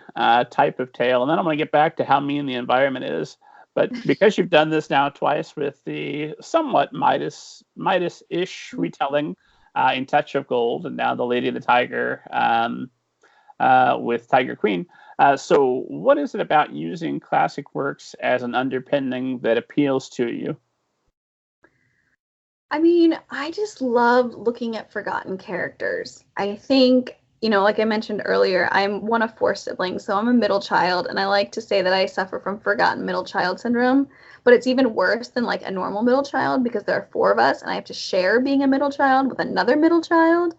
type of tale, and then I'm going to get back to how mean the environment is. But because you've done this now twice with the somewhat Midas-ish retelling in Touch of Gold, and now The Lady and the Tiger with Tiger Queen. So what is it about using classic works as an underpinning that appeals to you? I mean, I just love looking at forgotten characters. I think, like I mentioned earlier, I'm one of 4 siblings, so I'm a middle child, and I like to say that I suffer from forgotten middle child syndrome, but it's even worse than like a normal middle child, because there are 4 of us, and I have to share being a middle child with another middle child,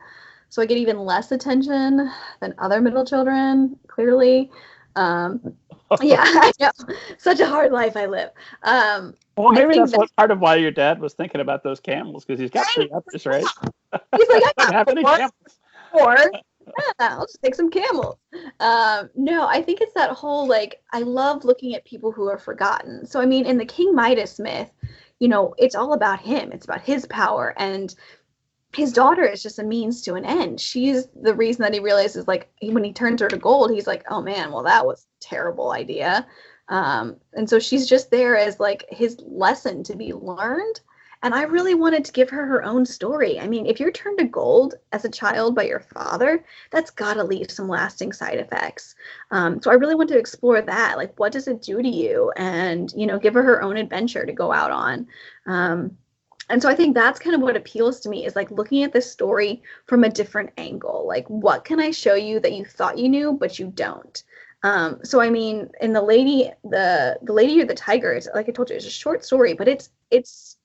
so I get even less attention than other middle children, clearly. Yeah, I know. Such a hard life I live. Well, maybe that's part of why your dad was thinking about those camels, because he's got 3 others, right? He's like, I don't have any camels. 4. Yeah, I'll just take some camels. No, I think it's that whole, like, I love looking at people who are forgotten. So, I mean, in the King Midas myth, it's all about him. It's about his power, and his daughter is just a means to an end. She's the reason that he realizes, like, when he turns her to gold, he's like, oh man, well, that was a terrible idea. And so she's just there as like his lesson to be learned. And I really wanted to give her own story. I mean, if you're turned to gold as a child by your father, that's got to leave some lasting side effects. So I really want to explore that. Like, what does it do to you? And, give her own adventure to go out on. And so I think that's kind of what appeals to me, is like looking at this story from a different angle. Like, what can I show you that you thought you knew, but you don't? So, I mean, in the Lady or the Tiger, it's, like I told you, it's a short story, but it's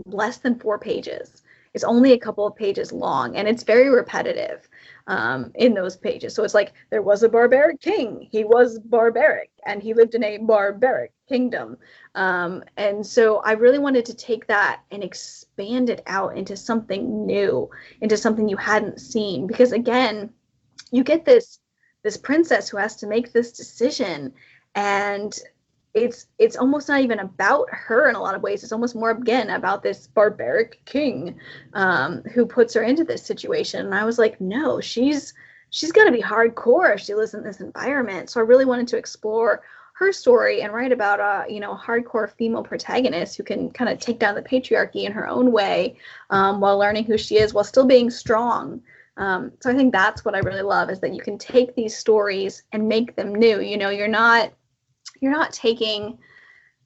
less than 4 pages. It's only a couple of pages long, and it's very repetitive in those pages. So it's like, there was a barbaric king. He was barbaric, and he lived in a barbaric kingdom. And so I really wanted to take that and expand it out into something new, into something you hadn't seen. Because again, you get this princess who has to make this decision, and it's almost not even about her in a lot of ways. It's almost more, again, about this barbaric king who puts her into this situation. And I was like, no, she's got to be hardcore if she lives in this environment. So I really wanted to explore her story and write about a hardcore female protagonist who can kind of take down the patriarchy in her own way, while learning who she is, while still being strong. So I think that's what I really love, is that you can take these stories and make them new. You know, you're not taking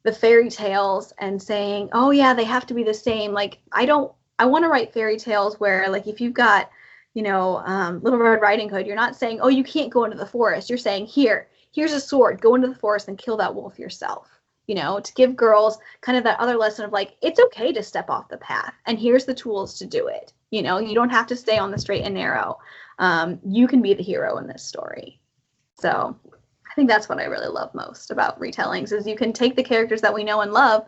the fairy tales and saying, oh yeah, they have to be the same. Like, I want to write fairy tales where, like, if you've got, Little Red Riding Hood, you're not saying, oh, you can't go into the forest. You're saying, here's a sword, go into the forest and kill that wolf yourself. To give girls kind of that other lesson of, like, it's okay to step off the path, and here's the tools to do it. You don't have to stay on the straight and narrow. You can be the hero in this story. So I think that's what I really love most about retellings, is you can take the characters that we know and love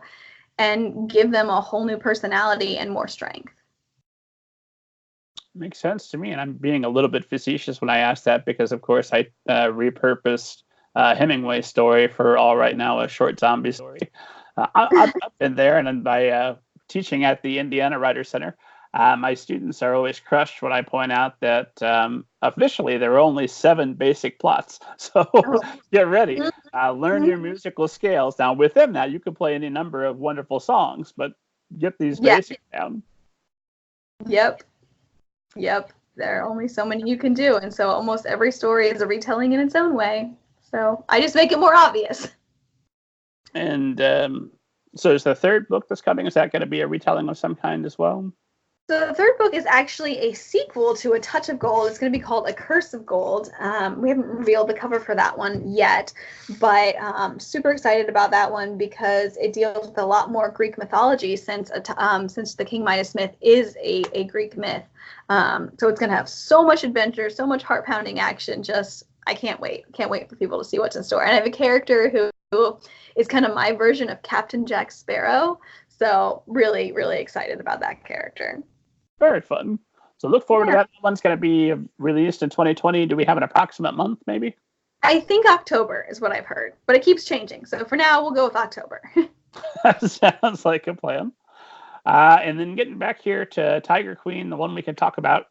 and give them a whole new personality and more strength. Makes sense to me, and I'm being a little bit facetious when I ask that, because of course I repurposed Hemingway's story for All Right Now, a short zombie story. I've been there, and by teaching at the Indiana Writer Center, my students are always crushed when I point out that officially there are only 7 basic plots. So get ready, learn your musical scales. Now within that, you can play any number of wonderful songs, but get these basics down. Yep. There are only so many you can do, and so almost every story is a retelling in its own way. So I just make it more obvious. And so is the third book that's coming, is that going to be a retelling of some kind as well? So the third book is actually a sequel to A Touch of Gold. It's going to be called A Curse of Gold. We haven't revealed the cover for that one yet, but super excited about that one because it deals with a lot more Greek mythology, since the King Midas myth is a Greek myth. So it's going to have so much adventure, so much heart-pounding action. I can't wait. Can't wait for people to see what's in store. And I have a character who is kind of my version of Captain Jack Sparrow. So really, really excited about that character. Very fun. So look forward to that. That one's going to be released in 2020. Do we have an approximate month, maybe? I think October is what I've heard, but it keeps changing. So for now, we'll go with October. That sounds like a plan. And then getting back here to Tiger Queen, the one we can talk about,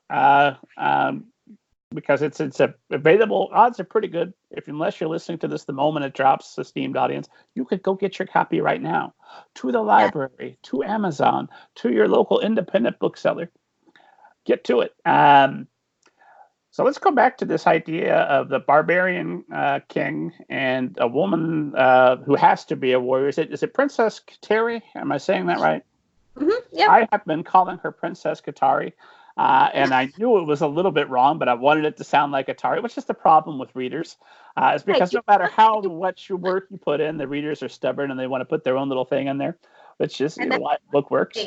because it's available. Odds are pretty good. Unless you're listening to this the moment it drops, esteemed audience, you could go get your copy right now. To the library, to Amazon, to your local independent bookseller. Get to it. So let's go back to this idea of the barbarian king and a woman who has to be a warrior. Is it Princess Kateri? Am I saying that right? Mm-hmm. Yeah. I have been calling her Princess Katari. And I knew it was a little bit wrong, but I wanted it to sound like Atari, which is the problem with readers. Is because no matter how much work you put in, the readers are stubborn and they want to put their own little thing in there. It's just why the book works.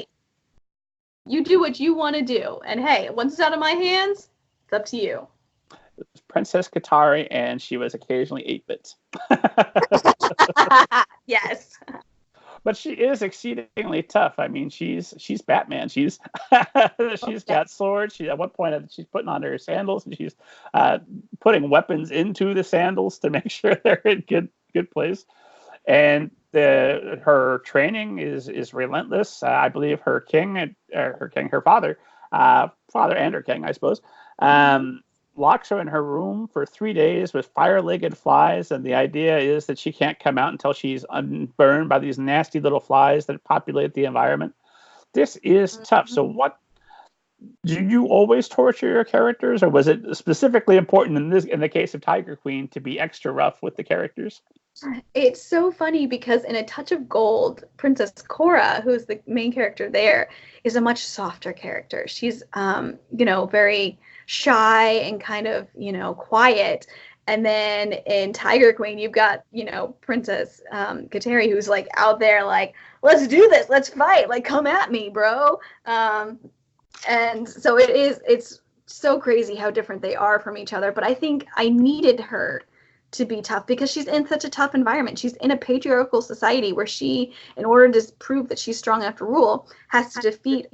You do what you want to do. And hey, once it's out of my hands, it's up to you. It was Princess Katari, and she was occasionally 8-bit. Yes. But she is exceedingly tough. I mean, she's Batman. She's got swords. At one point, she's putting on her sandals, and she's putting weapons into the sandals to make sure they're in good place. And her training is relentless. I believe her father and her king, I suppose, locks her in her room for 3 days with fire-legged flies, and the idea is that she can't come out until she's burned by these nasty little flies that populate the environment. This is tough. So what, do you always torture your characters, or was it specifically important in the case of Tiger Queen to be extra rough with the characters? It's so funny because in A Touch of Gold, Princess Cora, who's the main character there, is a much softer character. She's very shy and kind of, quiet. And then in Tiger Queen, you've got, Princess Kateri, who's like out there like, let's do this, let's fight, like, come at me, bro. And so it's so crazy how different they are from each other. But I think I needed her to be tough because she's in such a tough environment. She's in a patriarchal society where she, in order to prove that she's strong enough to rule, has to defeat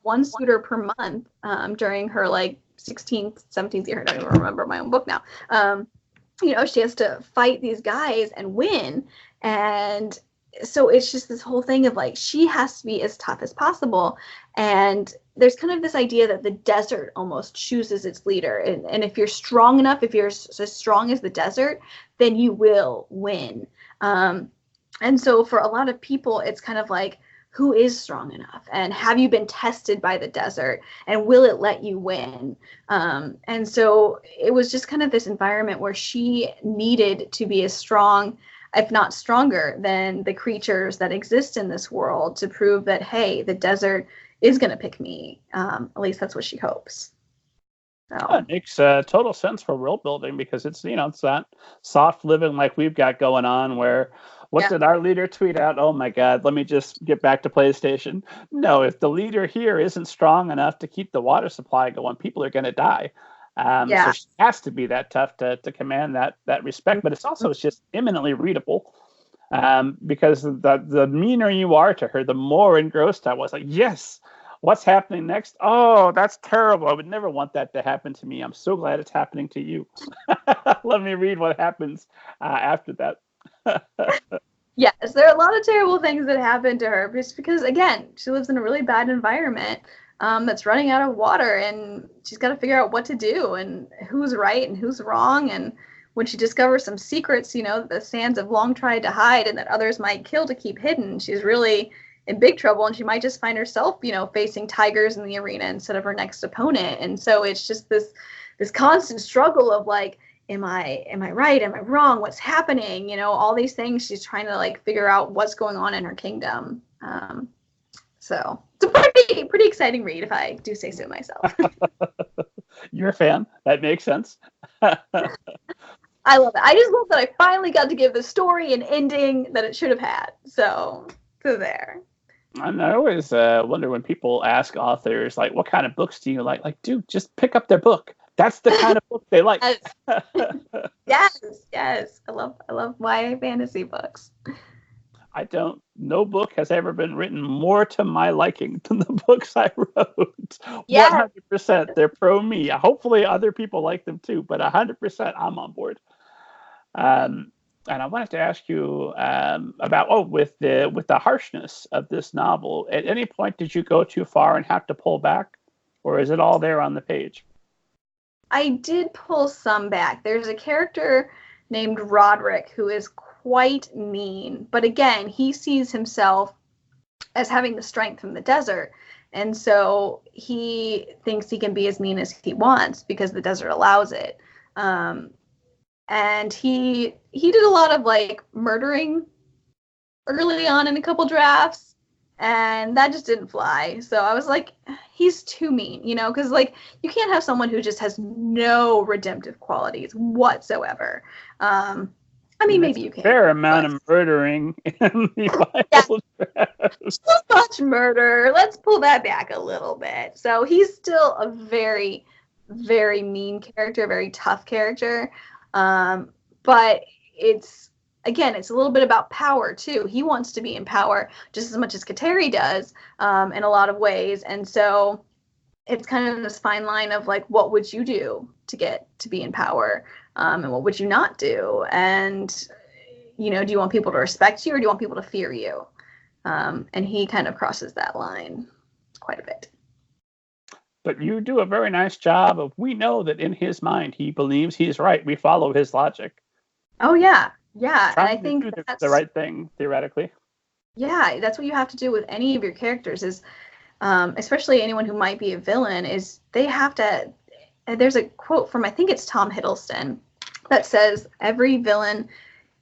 one suitor per month during her 16th, 17th year. I don't even remember my own book now. She has to fight these guys and win. And so it's just this whole thing of she has to be as tough as possible. And there's kind of this idea that the desert almost chooses its leader. And if you're strong enough, if you're as strong as the desert, then you will win. And so for a lot of people, it's kind of like, who is strong enough, and have you been tested by the desert, and will it let you win? And so it was just kind of this environment where she needed to be as strong, if not stronger, than the creatures that exist in this world, to prove that, hey, the desert is going to pick me. At least that's what she hopes. So. Yeah, it makes total sense for world building, because it's it's that soft living like we've got going on, where what did our leader tweet out? Oh my God, let me just get back to PlayStation. No, if the leader here isn't strong enough to keep the water supply going, people are going to die. So she has to be that tough to command that respect. But it's just eminently readable, because the meaner you are to her, the more engrossed I was. Like, yes, what's happening next? Oh, that's terrible. I would never want that to happen to me. I'm so glad it's happening to you. Let me read what happens after that. Yes, there are a lot of terrible things that happen to her, just because, again, she lives in a really bad environment that's running out of water, and she's got to figure out what to do and who's right and who's wrong. And when she discovers some secrets, that the Sands have long tried to hide and that others might kill to keep hidden, she's really in big trouble, and she might just find herself, facing tigers in the arena instead of her next opponent. And so it's just this constant struggle of like, am I right? Am I wrong? What's happening? All these things. She's trying to like figure out what's going on in her kingdom. So it's a pretty exciting read, if I do say so myself. You're a fan. That makes sense. I love it. I just love that I finally got to give the story an ending that it should have had. So there. And I always wonder when people ask authors, like, what kind of books do you like? Like, dude, just pick up their book. That's the kind of book they like. Yes. I love YA fantasy books. No book has ever been written more to my liking than the books I wrote. Yes. 100%. They're pro me. Hopefully other people like them too, but 100% I'm on board. And I wanted to ask you about with the harshness of this novel. At any point did you go too far and have to pull back, or is it all there on the page? I did pull some back. There's a character named Roderick who is quite mean, but again, he sees himself as having the strength from the desert, and so he thinks he can be as mean as he wants because the desert allows it. And he did a lot of like murdering early on in a couple drafts, and that just didn't fly. So I was like, he's too mean, because like you can't have someone who just has no redemptive qualities whatsoever. I mean, maybe you can. Fair amount of murdering in the Bible drafts. So much murder. Let's pull that back a little bit. So he's still a very, very mean character, very tough character. But it's a little bit about power too. He wants to be in power just as much as Kateri does, in a lot of ways. And so it's kind of this fine line of like, what would you do to get to be in power? And what would you not do? And, do you want people to respect you, or do you want people to fear you? And he kind of crosses that line quite a bit. But you do a very nice job of, we know that in his mind, he believes he's right. We follow his logic. Oh, yeah. Yeah. And I think that's the right thing, theoretically. Yeah, that's what you have to do with any of your characters is, especially anyone who might be a villain, is they have to, there's a quote from, I think it's Tom Hiddleston, that says, every villain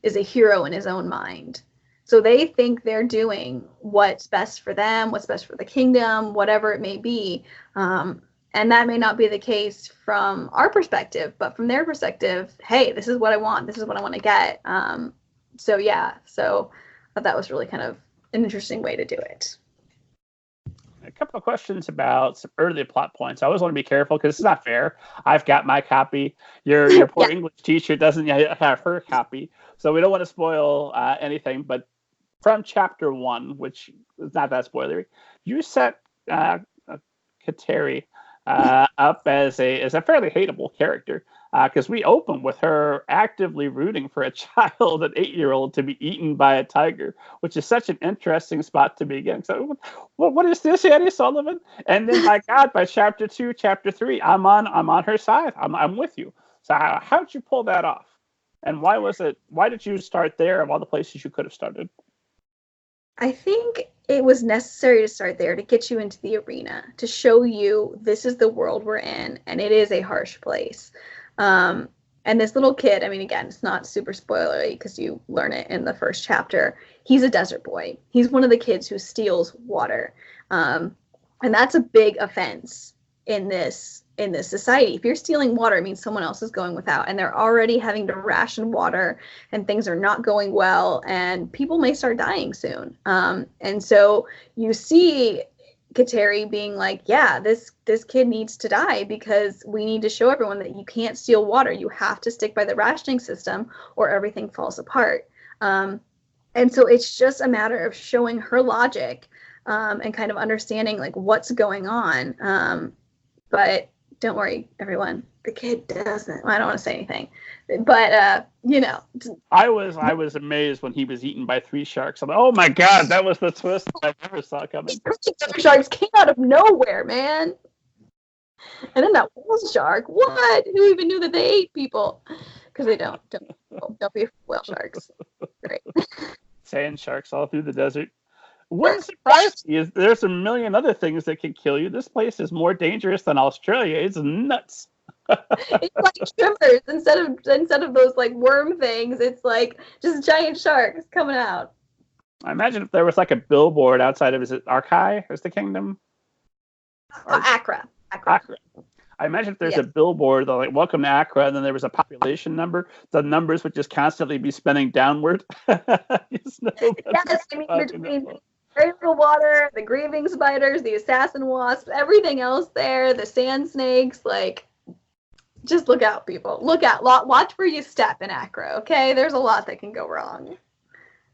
is a hero in his own mind. So they think they're doing what's best for them, what's best for the kingdom, whatever it may be. And that may not be the case from our perspective, but from their perspective, hey, this is what I want. This is what I want to get. So I thought that was really kind of an interesting way to do it. A couple of questions about some early plot points. I always want to be careful because it's not fair. I've got my copy. Your poor English teacher doesn't have her copy. So we don't want to spoil anything. But from chapter 1, which is not that spoilery, you set Kateri up as a fairly hateable character, because we open with her actively rooting for a child, an 8-year-old, to be eaten by a tiger, which is such an interesting spot to begin. So, what is this, Annie Sullivan? And then, my God, by chapter 2, chapter 3, I'm on her side. I'm with you. So, how did you pull that off? And why did you start there of all the places you could have started? I think it was necessary to start there to get you into the arena, to show you this is the world we're in, and it is a harsh place. And this little kid, I mean, again, it's not super spoilery because you learn it in the first chapter. He's a desert boy. He's one of the kids who steals water. And that's a big offense in this society. If you're stealing water, it means someone else is going without, and they're already having to ration water, and things are not going well, and people may start dying soon. And so you see Kateri being like, yeah, this kid needs to die because we need to show everyone that you can't steal water. You have to stick by the rationing system or everything falls apart. And so it's just a matter of showing her logic and kind of understanding like what's going on. But don't worry, everyone. The kid doesn't. I don't want to say anything, but you know. I was amazed when he was eaten by 3 sharks. I'm like, oh my god, that was the twist I never saw coming. Sharks came out of nowhere, man. And then that whale shark. What? Who even knew that they ate people? Because they don't. Don't be whale sharks. Great. Sand sharks all through the desert. What surprised me is there's a million other things that can kill you. This place is more dangerous than Australia. It's nuts. It's like swimmers instead of those like worm things. It's like just giant sharks coming out. I imagine if there was like a billboard outside of, is it Arkai? Is the kingdom? Accra. I imagine if there's a billboard that like welcome to Accra, and then there was a population number, the numbers would just constantly be spinning downward. Yes, I mean between very little water, the grieving spiders, the assassin wasps, everything else there, the sand snakes, like just look out, people. Look out. Watch where you step in Accra, okay? There's a lot that can go wrong.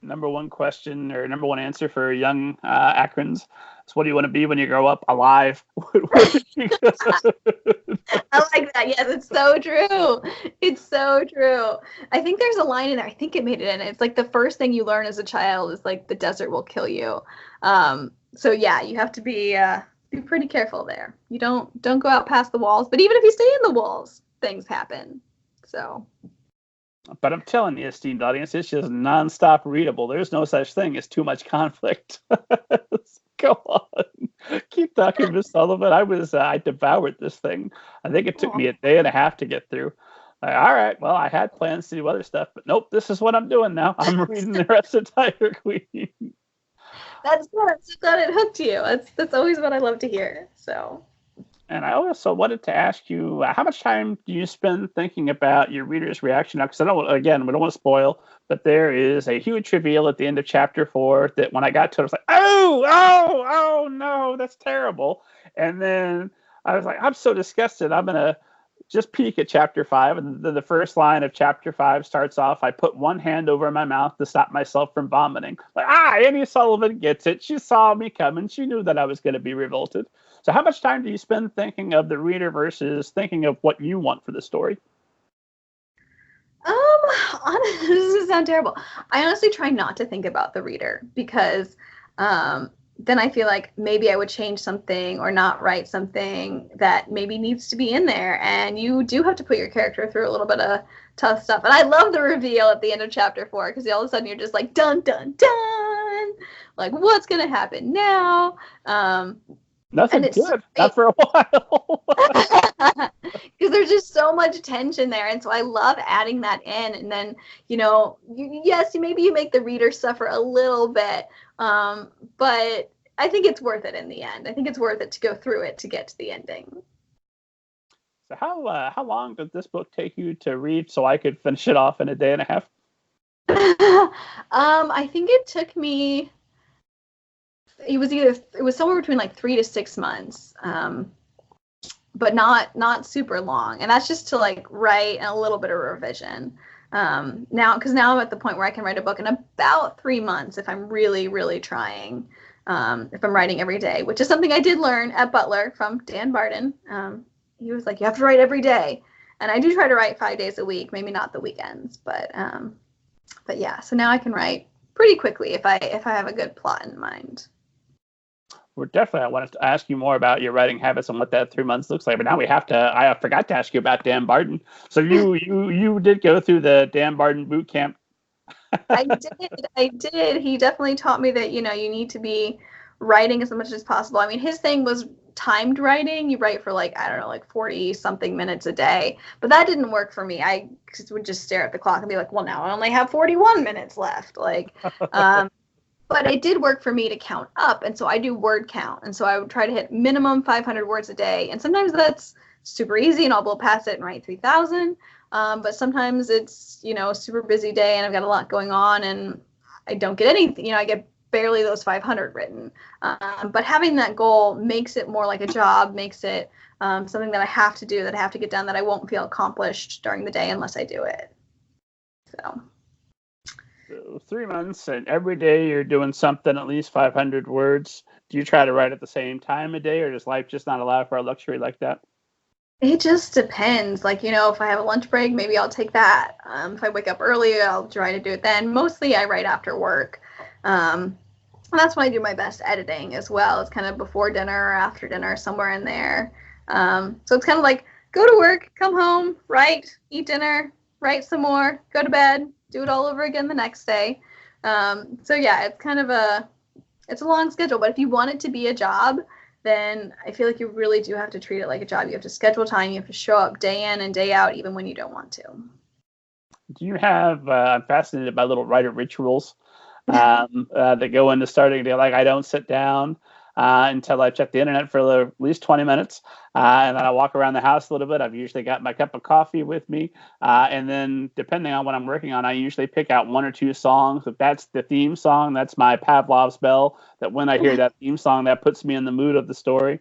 Number one question or number one answer for young Akrans is, what do you want to be when you grow up? Alive. I like that. Yes, it's so true. It's so true. I think there's a line in there. I think it made it in. It's like the first thing you learn as a child is like the desert will kill you. So yeah, you have to be pretty careful there. You don't go out past the walls. But even if you stay in the walls, things happen. So. But I'm telling you, esteemed audience, it's just nonstop readable. There's no such thing as too much conflict. Go on. Keep talking, Miss Sullivan. I devoured this thing. I think it took me a day and a half to get through. Like, all right, well, I had plans to do other stuff, but nope, this is what I'm doing now. I'm reading the rest of Tiger Queen. That's good. I'm so glad it hooked you. That's always what I love to hear. So. And I also wanted to ask you, how much time do you spend thinking about your reader's reaction? Because we don't want to spoil, but there is a huge reveal at the end of chapter 4 that when I got to it, I was like, oh no, that's terrible. And then I was like, I'm so disgusted. I'm going to just peek at chapter 5. And then the first line of chapter 5 starts off, I put one hand over my mouth to stop myself from vomiting. Like, Amy Sullivan gets it. She saw me coming. She knew that I was going to be revolted. So how much time do you spend thinking of the reader versus thinking of what you want for the story? Honestly, this is sound terrible. I honestly try not to think about the reader because then I feel like maybe I would change something or not write something that maybe needs to be in there. And you do have to put your character through a little bit of tough stuff. And I love the reveal at the end of chapter 4 because all of a sudden you're just like, dun, dun, dun. Like, what's going to happen now? Nothing good. Not for a while. Because there's just so much tension there. And so I love adding that in. And then, maybe you make the reader suffer a little bit. But I think it's worth it in the end. I think it's worth it to go through it to get to the ending. So how long did this book take you to read so I could finish it off in a day and a half? I think it took me... It was somewhere between like 3 to 6 months, but not super long. And that's just to like write and a little bit of revision. Now I'm at the point where I can write a book in about 3 months if I'm really, really trying. If I'm writing every day, which is something I did learn at Butler from Dan Barden. He was like, you have to write every day. And I do try to write 5 days a week, maybe not the weekends, but yeah. So now I can write pretty quickly if I have a good plot in mind. I wanted to ask you more about your writing habits and what that 3 months looks like. But now I forgot to ask you about Dan Barden. So you did go through the Dan Barden boot camp. I did. He definitely taught me that, you need to be writing as much as possible. I mean, his thing was timed writing. You write for like, I don't know, like 40 something minutes a day. But that didn't work for me. I would just stare at the clock and be like, well, now I only have 41 minutes left. Like, but it did work for me to count up. And so I do word count. And so I would try to hit minimum 500 words a day. And sometimes that's super easy and I'll blow past it and write 3,000. But sometimes it's, a super busy day and I've got a lot going on and I don't get anything, I get barely those 500 written. But having that goal makes it more like a job, makes it something that I have to do, that I have to get done, that I won't feel accomplished during the day unless I do it. So 3 months and every day you're doing something at least 500 words. Do you try to write at the same time a day, or does life just not allow for a luxury like that? It just depends. Like, if I have a lunch break, maybe I'll take that. If I wake up early, I'll try to do it then. Mostly I write after work. And that's when I do my best editing as well. It's kind of before dinner or after dinner, somewhere in there. So it's kind of like go to work, come home, write, eat dinner, write some more, go to bed, do it all over again the next day. So yeah, it's kind of it's a long schedule, but if you want it to be a job, then I feel like you really do have to treat it like a job. You have to schedule time. You have to show up day in and day out, even when you don't want to. Do you have, I'm fascinated by little writer rituals that go into starting a day. Like, I don't sit down until I check the internet for at least 20 minutes. And then I walk around the house a little bit. I've usually got my cup of coffee with me. And then depending on what I'm working on, I usually pick out one or two songs. If that's the theme song, that's my Pavlov's bell, that when I hear that theme song, that puts me in the mood of the story.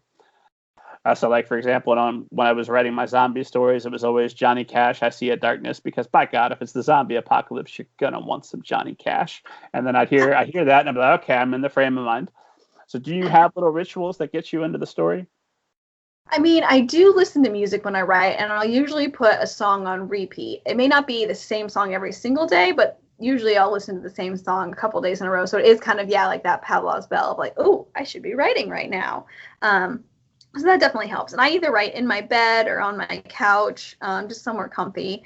So like, for example, when I was writing my zombie stories, it was always Johnny Cash, I See a Darkness, because by God, if it's the zombie apocalypse, you're going to want some Johnny Cash. And then I hear that and I'm like, okay, I'm in the frame of mind. So do you have little rituals that get you into the story? I mean, I do listen to music when I write, and I'll usually put a song on repeat. It may not be the same song every single day, but usually I'll listen to the same song a couple days in a row. So it is kind of, like that Pavlov's bell of like, oh, I should be writing right now. So that definitely helps. And I either write in my bed or on my couch, just somewhere comfy.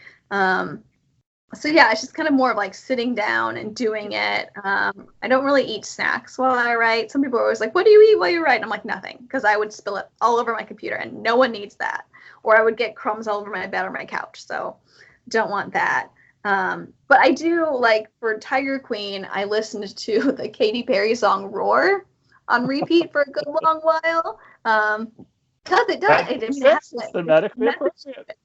So yeah, it's just kind of more of like sitting down and doing it. I don't really eat snacks while I write. Some people are always like, what do you eat while you write? And I'm like, nothing, because I would spill it all over my computer and no one needs that. Or I would get crumbs all over my bed or my couch. So don't want that. But I do, like, for Tiger Queen, I listened to the Katy Perry song Roar on repeat for a good long while. Because it does. It's thematically appropriate.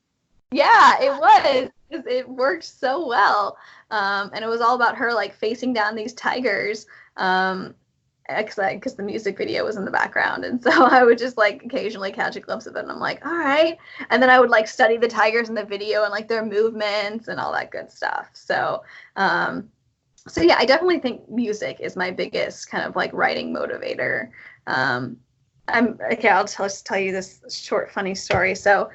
Yeah, it was. It worked so well. And it was all about her, like, facing down these tigers. Because the music video was in the background. And so I would just, like, occasionally catch a glimpse of it. And I'm like, all right. And then I would, like, study the tigers in the video and, like, their movements and all that good stuff. So, yeah, I definitely think music is my biggest kind of, like, writing motivator. I'll just tell you this short, funny story. So,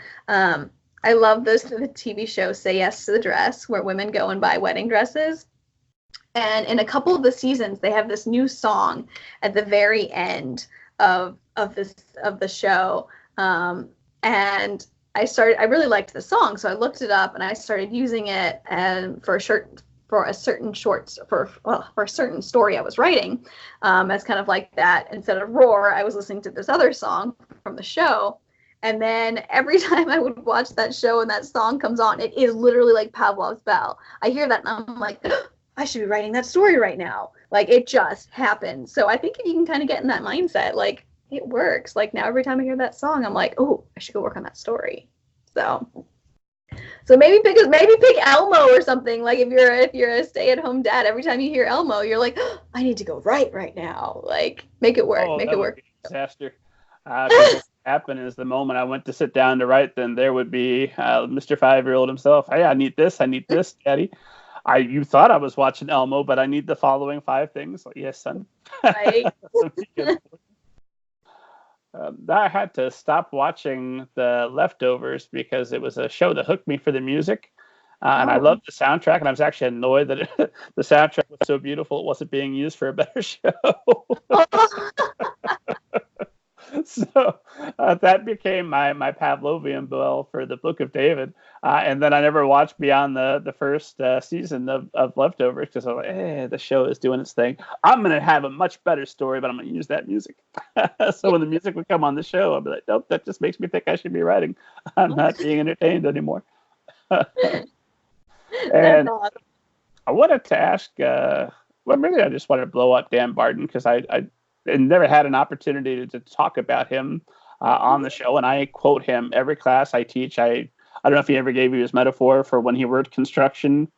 I love the TV show Say Yes to the Dress, where women go and buy wedding dresses. And in a couple of the seasons, they have this new song at the very end of the show. And I really liked the song, so I looked it up and I started using it for a certain story I was writing, as kind of like that. Instead of Roar, I was listening to this other song from the show. And then every time I would watch that show and that song comes on, it is literally like Pavlov's bell. I hear that and I'm like, I should be writing that story right now. Like, it just happened. So I think if you can kind of get in that mindset, like, it works. Like, now every time I hear that song, I'm like, oh, I should go work on that story. So maybe pick Elmo or something. Like, if you're a stay-at-home dad, every time you hear Elmo, you're like, oh, I need to go write right now. Like, make it work. Make it work. Disaster. What happened is the moment I went to sit down to write, then there would be Mr. 5-year-old himself. Hey, I need this, Daddy. You thought I was watching Elmo, but I need the following 5 things. Like, yes, son. Right. I had to stop watching The Leftovers because it was a show that hooked me for the music. And I loved the soundtrack, and I was actually annoyed that the soundtrack was so beautiful it wasn't being used for a better show. So that became my Pavlovian bell for the Book of David. And then I never watched beyond the first season of Leftovers because I was like, the show is doing its thing. I'm going to have a much better story, but I'm going to use that music. So when the music would come on the show, I'd be like, nope, that just makes me think I should be writing. I'm not being entertained anymore. And awesome. I wanted to ask, well, maybe I just wanted to blow up Dan Barden because I never had an opportunity to talk about him on the show, and I quote him every class I teach. I don't know if he ever gave you his metaphor for when he worked construction,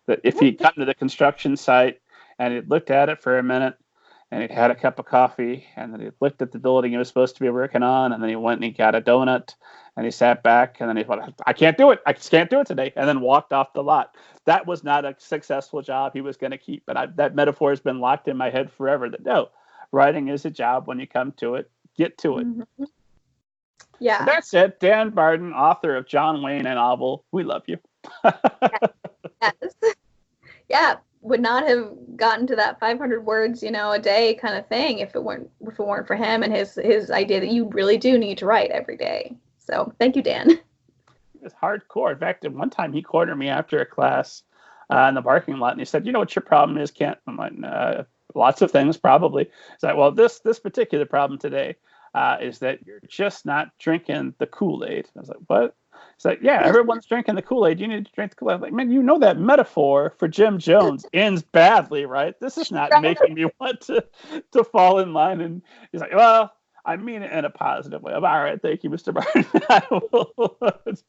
that if he'd come to the construction site and he'd looked at it for a minute and he'd had a cup of coffee and then he looked at the building he was supposed to be working on and then he went and he got a donut and he sat back and then he thought, I can't do it. I just can't do it today. And then walked off the lot. That was not a successful job he was going to keep. But that metaphor has been locked in my head forever that no, writing is a job when you come to it. Get to it. Mm-hmm. Yeah. So that's it. Dan Barden, author of John Wayne and novel. We love you. Yes. Yeah. Would not have gotten to that 500 words, a day kind of thing if it weren't for him and his idea that you really do need to write every day. So thank you, Dan. It's hardcore. In fact, at one time he cornered me after a class in the parking lot and he said, "You know what your problem is, Kent?" I'm like, lots of things, probably. He's like, well, this particular problem today is that you're just not drinking the Kool-Aid. I was like, what? It's like, yeah, everyone's drinking the Kool-Aid. You need to drink the Kool-Aid. I'm like, man, you know that metaphor for Jim Jones ends badly, right? This is not making me want to fall in line. And he's like, well, I mean it in a positive way. I'm all right. Thank you, Mr. Barden. I will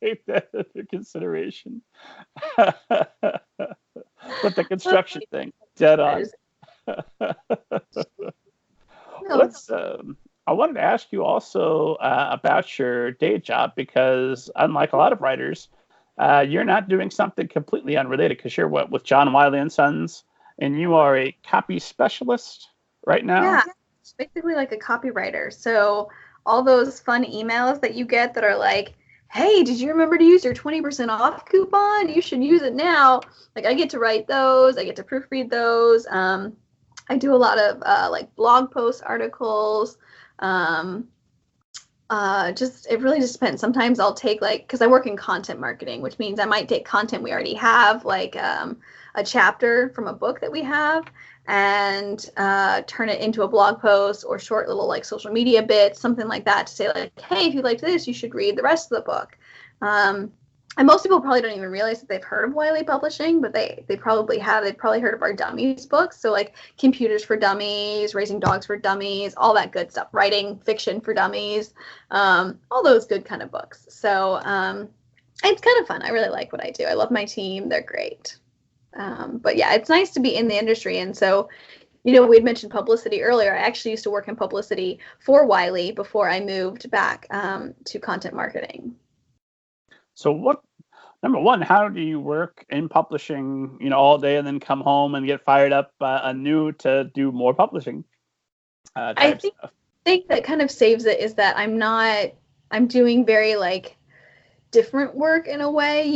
take that into consideration. But the construction thing, dead on. I wanted to ask you also about your day job because unlike a lot of writers, you're not doing something completely unrelated because you're with John Wiley and Sons, and you are a copy specialist right now. Yeah, it's basically like a copywriter. So all those fun emails that you get that are like, hey, did you remember to use your 20% off coupon? You should use it now. Like I get to write those. I get to proofread those. I do a lot of like blog post articles. It really just depends. Sometimes I'll take because I work in content marketing, which means I might take content we already have, like a chapter from a book that we have, and turn it into a blog post or short little like social media bits, something like that, to say like, hey, if you liked this, you should read the rest of the book. And most people probably don't even realize that they've heard of Wiley Publishing, but they probably have. They've probably heard of our Dummies books. So like Computers for Dummies, Raising Dogs for Dummies, all that good stuff. Writing Fiction for Dummies, all those good kind of books. So it's kind of fun. I really like what I do. I love my team. They're great. But yeah, it's nice to be in the industry. And so, we had mentioned publicity earlier. I actually used to work in publicity for Wiley before I moved back to content marketing. So number one, how do you work in publishing, all day and then come home and get fired up anew to do more publishing? I think that kind of saves it is that I'm doing very like different work in a way,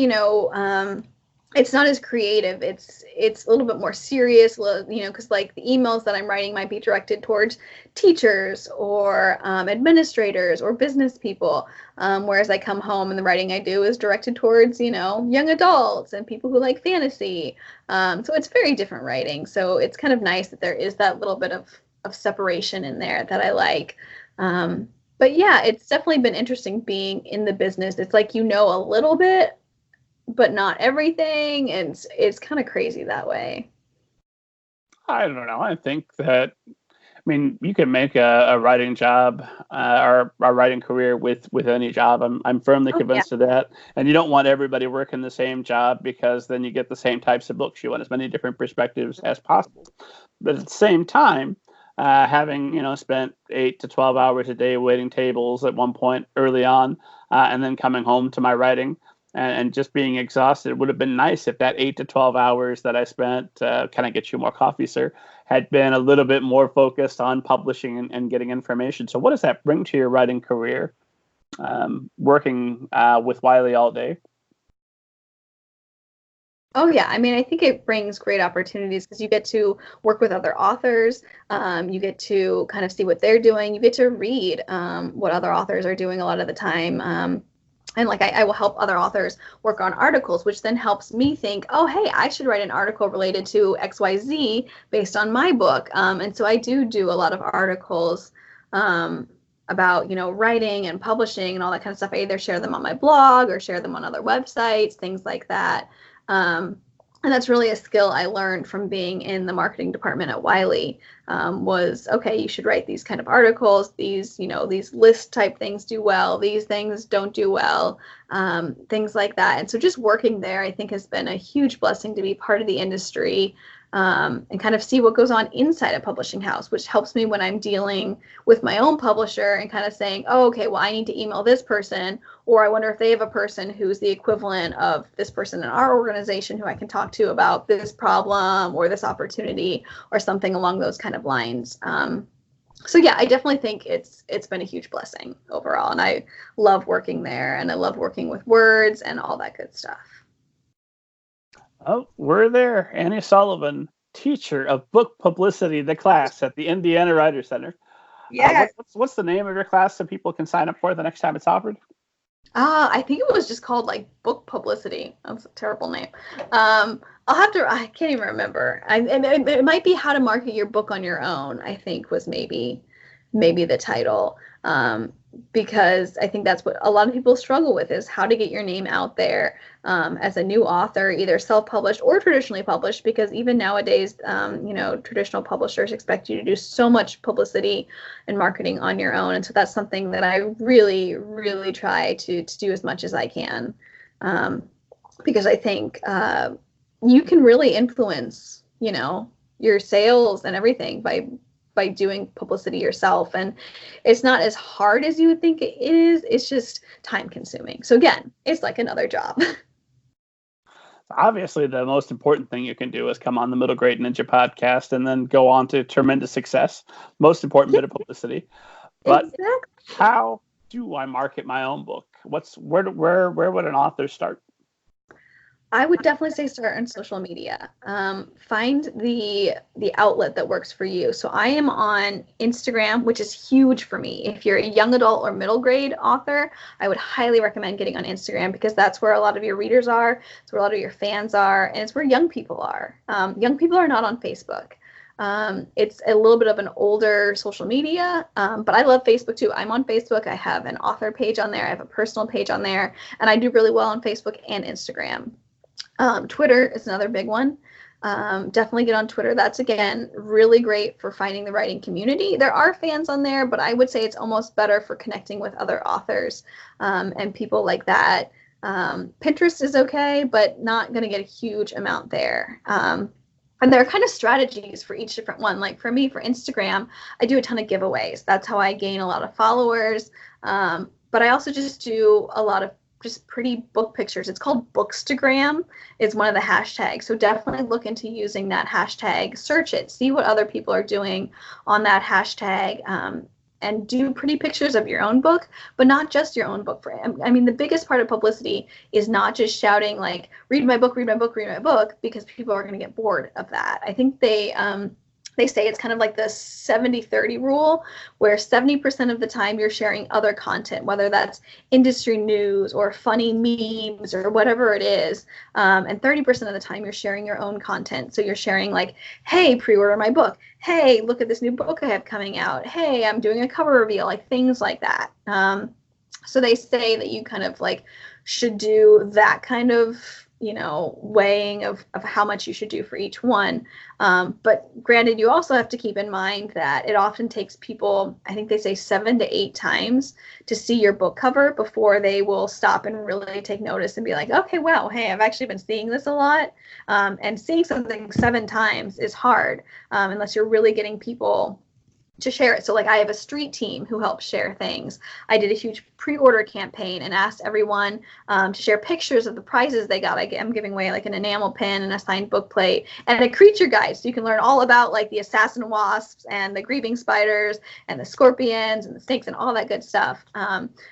it's not as creative. It's a little bit more serious, because like the emails that I'm writing might be directed towards teachers or administrators or business people. Whereas I come home and the writing I do is directed towards, young adults and people who like fantasy. So it's very different writing. So it's kind of nice that there is that little bit of separation in there that I like. But yeah, it's definitely been interesting being in the business. It's like, a little bit, but not everything, and it's kind of crazy that way. I don't know. I think that, you can make a writing job or a writing career with any job. I'm firmly convinced of that. And you don't want everybody working the same job because then you get the same types of books. You want as many different perspectives as possible. But at the same time, having spent 8 to 12 hours a day waiting tables at one point early on, and then coming home to my writing. And just being exhausted, it would have been nice if that 8 to 12 hours that I spent, can I get you more coffee, sir, had been a little bit more focused on publishing and getting information. So what does that bring to your writing career, working with Wiley all day? Oh yeah, I mean, I think it brings great opportunities because you get to work with other authors. You get to kind of see what they're doing. You get to read what other authors are doing a lot of the time. And like I will help other authors work on articles, which then helps me think, oh, hey, I should write an article related to XYZ based on my book. And so I do a lot of articles about, writing and publishing and all that kind of stuff. I either share them on my blog or share them on other websites, things like that. And that's really a skill I learned from being in the marketing department at Wiley, was, okay, you should write these kind of articles. These, these list type things do well. These things don't do well, things like that. And so just working there, I think, has been a huge blessing to be part of the industry, and kind of see what goes on inside a publishing house, which helps me when I'm dealing with my own publisher and kind of saying, oh, okay, well, I need to email this person, or I wonder if they have a person who's the equivalent of this person in our organization who I can talk to about this problem or this opportunity or something along those kind of lines. So yeah, I definitely think it's been a huge blessing overall, and I love working there, and I love working with words and all that good stuff. Oh, we're there. Annie Sullivan, teacher of book publicity, the class at the Indiana Writer Center. Yeah. What's the name of your class so people can sign up for it the next time it's offered? I think it was just called like book publicity. That's a terrible name. I can't even remember. It might be how to market your book on your own, I think was maybe the title. Because I think that's what a lot of people struggle with, is how to get your name out there as a new author, either self-published or traditionally published, because even nowadays, traditional publishers expect you to do so much publicity and marketing on your own. And so that's something that I really, really try to do as much as I can, because I think you can really influence, your sales and everything by doing publicity yourself. And it's not as hard as you would think it is. It's just time consuming. So again, it's like another job. Obviously, the most important thing you can do is come on the Middle Grade Ninja podcast and then go on to tremendous success. Most important bit of publicity. But exactly. How do I market my own book? Where would an author start? I would definitely say start on social media. Find the outlet that works for you. So I am on Instagram, which is huge for me. If you're a young adult or middle grade author, I would highly recommend getting on Instagram, because that's where a lot of your readers are. It's where a lot of your fans are, and it's where young people are. Young people are not on Facebook. It's a little bit of an older social media, but I love Facebook too. I'm on Facebook. I have an author page on there. I have a personal page on there, and I do really well on Facebook and Instagram. Twitter is another big one. Definitely get on Twitter. That's, again, really great for finding the writing community. There are fans on there, but I would say it's almost better for connecting with other authors and people like that. Pinterest is okay, but not going to get a huge amount there. And there are kind of strategies for each different one. Like for me, for Instagram, I do a ton of giveaways. That's how I gain a lot of followers. But I also just do a lot of just pretty book pictures. It's called Bookstagram. It's one of the hashtags. So definitely look into using that hashtag. Search it. See what other people are doing on that hashtag. And do pretty pictures of your own book, but not just your own book. I mean, the biggest part of publicity is not just shouting like, read my book, read my book, read my book, because people are going to get bored of that. I think they say it's kind of like the 70-30 rule, where 70% of the time you're sharing other content, whether that's industry news or funny memes or whatever it is. And 30% of the time you're sharing your own content. So you're sharing like, hey, pre-order my book. Hey, look at this new book I have coming out. Hey, I'm doing a cover reveal, like things like that. So they say that you kind of like should do that kind of, weighing of how much you should do for each one. But granted, you also have to keep in mind that it often takes people, I think they say 7 to 8 times to see your book cover before they will stop and really take notice and be like, okay, wow, hey, I've actually been seeing this a lot. And seeing something 7 times is hard, unless you're really getting people to share it. So like I have a street team who helps share things. I did a huge pre-order campaign and asked everyone to share pictures of the prizes they got. I'm giving away like an enamel pin and a signed book plate and a creature guide, so you can learn all about like the assassin wasps and the grieving spiders and the scorpions and the snakes and all that good stuff.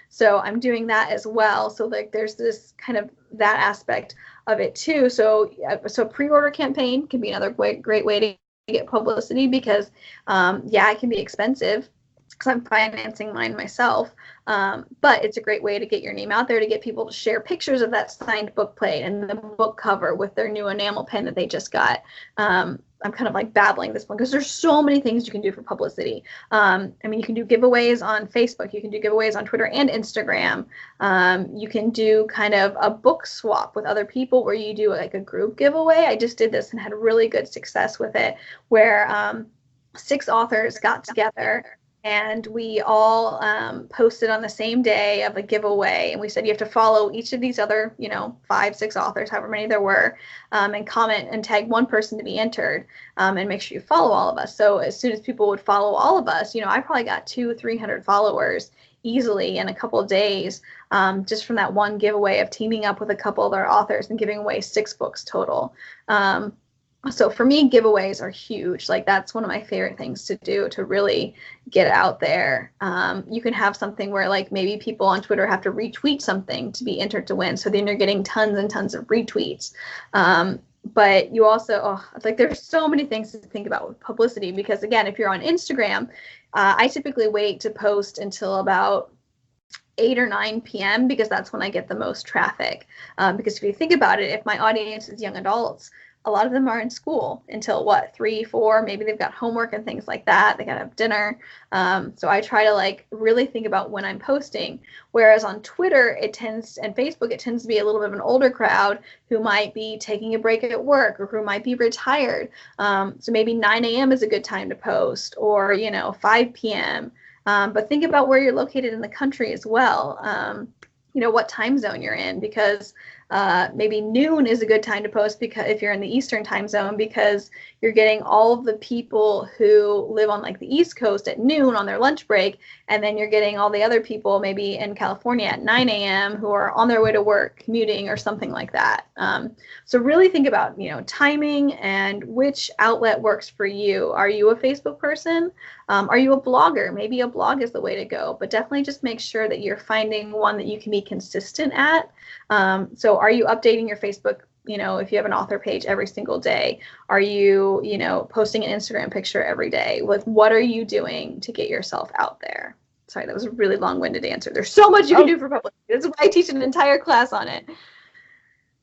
So I'm doing that as well. So like there's this kind of that aspect of it too. So pre-order campaign can be another great way to get publicity, because it can be expensive because I'm financing mine myself. But it's a great way to get your name out there, to get people to share pictures of that signed book plate and the book cover with their new enamel pen that they just got. I'm kind of like babbling this one because there's so many things you can do for publicity. You can do giveaways on Facebook. You can do giveaways on Twitter and Instagram. You can do kind of a book swap with other people where you do like a group giveaway. I just did this and had really good success with it, where 6 authors got together and we all posted on the same day of a giveaway. And we said you have to follow each of these other, 5, 6 authors, however many there were, and comment and tag one person to be entered, and make sure you follow all of us. So as soon as people would follow all of us, I probably got 200-300 followers easily in a couple of days, just from that one giveaway of teaming up with a couple other authors and giving away 6 books total. So for me, giveaways are huge. Like, that's one of my favorite things to do to really get out there. You can have something where like maybe people on Twitter have to retweet something to be entered to win. So then you're getting tons and tons of retweets. But you also, there's so many things to think about with publicity, because again, if you're on Instagram, I typically wait to post until about 8 or 9 p.m. because that's when I get the most traffic. Because if you think about it, if my audience is young adults, a lot of them are in school until 3, 4, maybe they've got homework and things like that. They got to have dinner. So I try to really think about when I'm posting. Whereas on Twitter and Facebook, it tends to be a little bit of an older crowd who might be taking a break at work or who might be retired. So maybe 9 a.m. is a good time to post, or, 5 p.m. But think about where you're located in the country as well. What time zone you're in, because maybe noon is a good time to post, because if you're in the Eastern time zone, because you're getting all of the people who live on the East Coast at noon on their lunch break, and then you're getting all the other people maybe in California at 9 a.m. who are on their way to work, commuting, or something like that. So really think about timing and which outlet works for you. Are you a Facebook person? Are you a blogger? Maybe a blog is the way to go, but definitely just make sure that you're finding one that you can be consistent at. So are you updating your Facebook, if you have an author page every single day? Are you, posting an Instagram picture every day? What are you doing to get yourself out there? Sorry, that was a really long-winded answer. There's so much you can do for publicity. That's why I teach an entire class on it.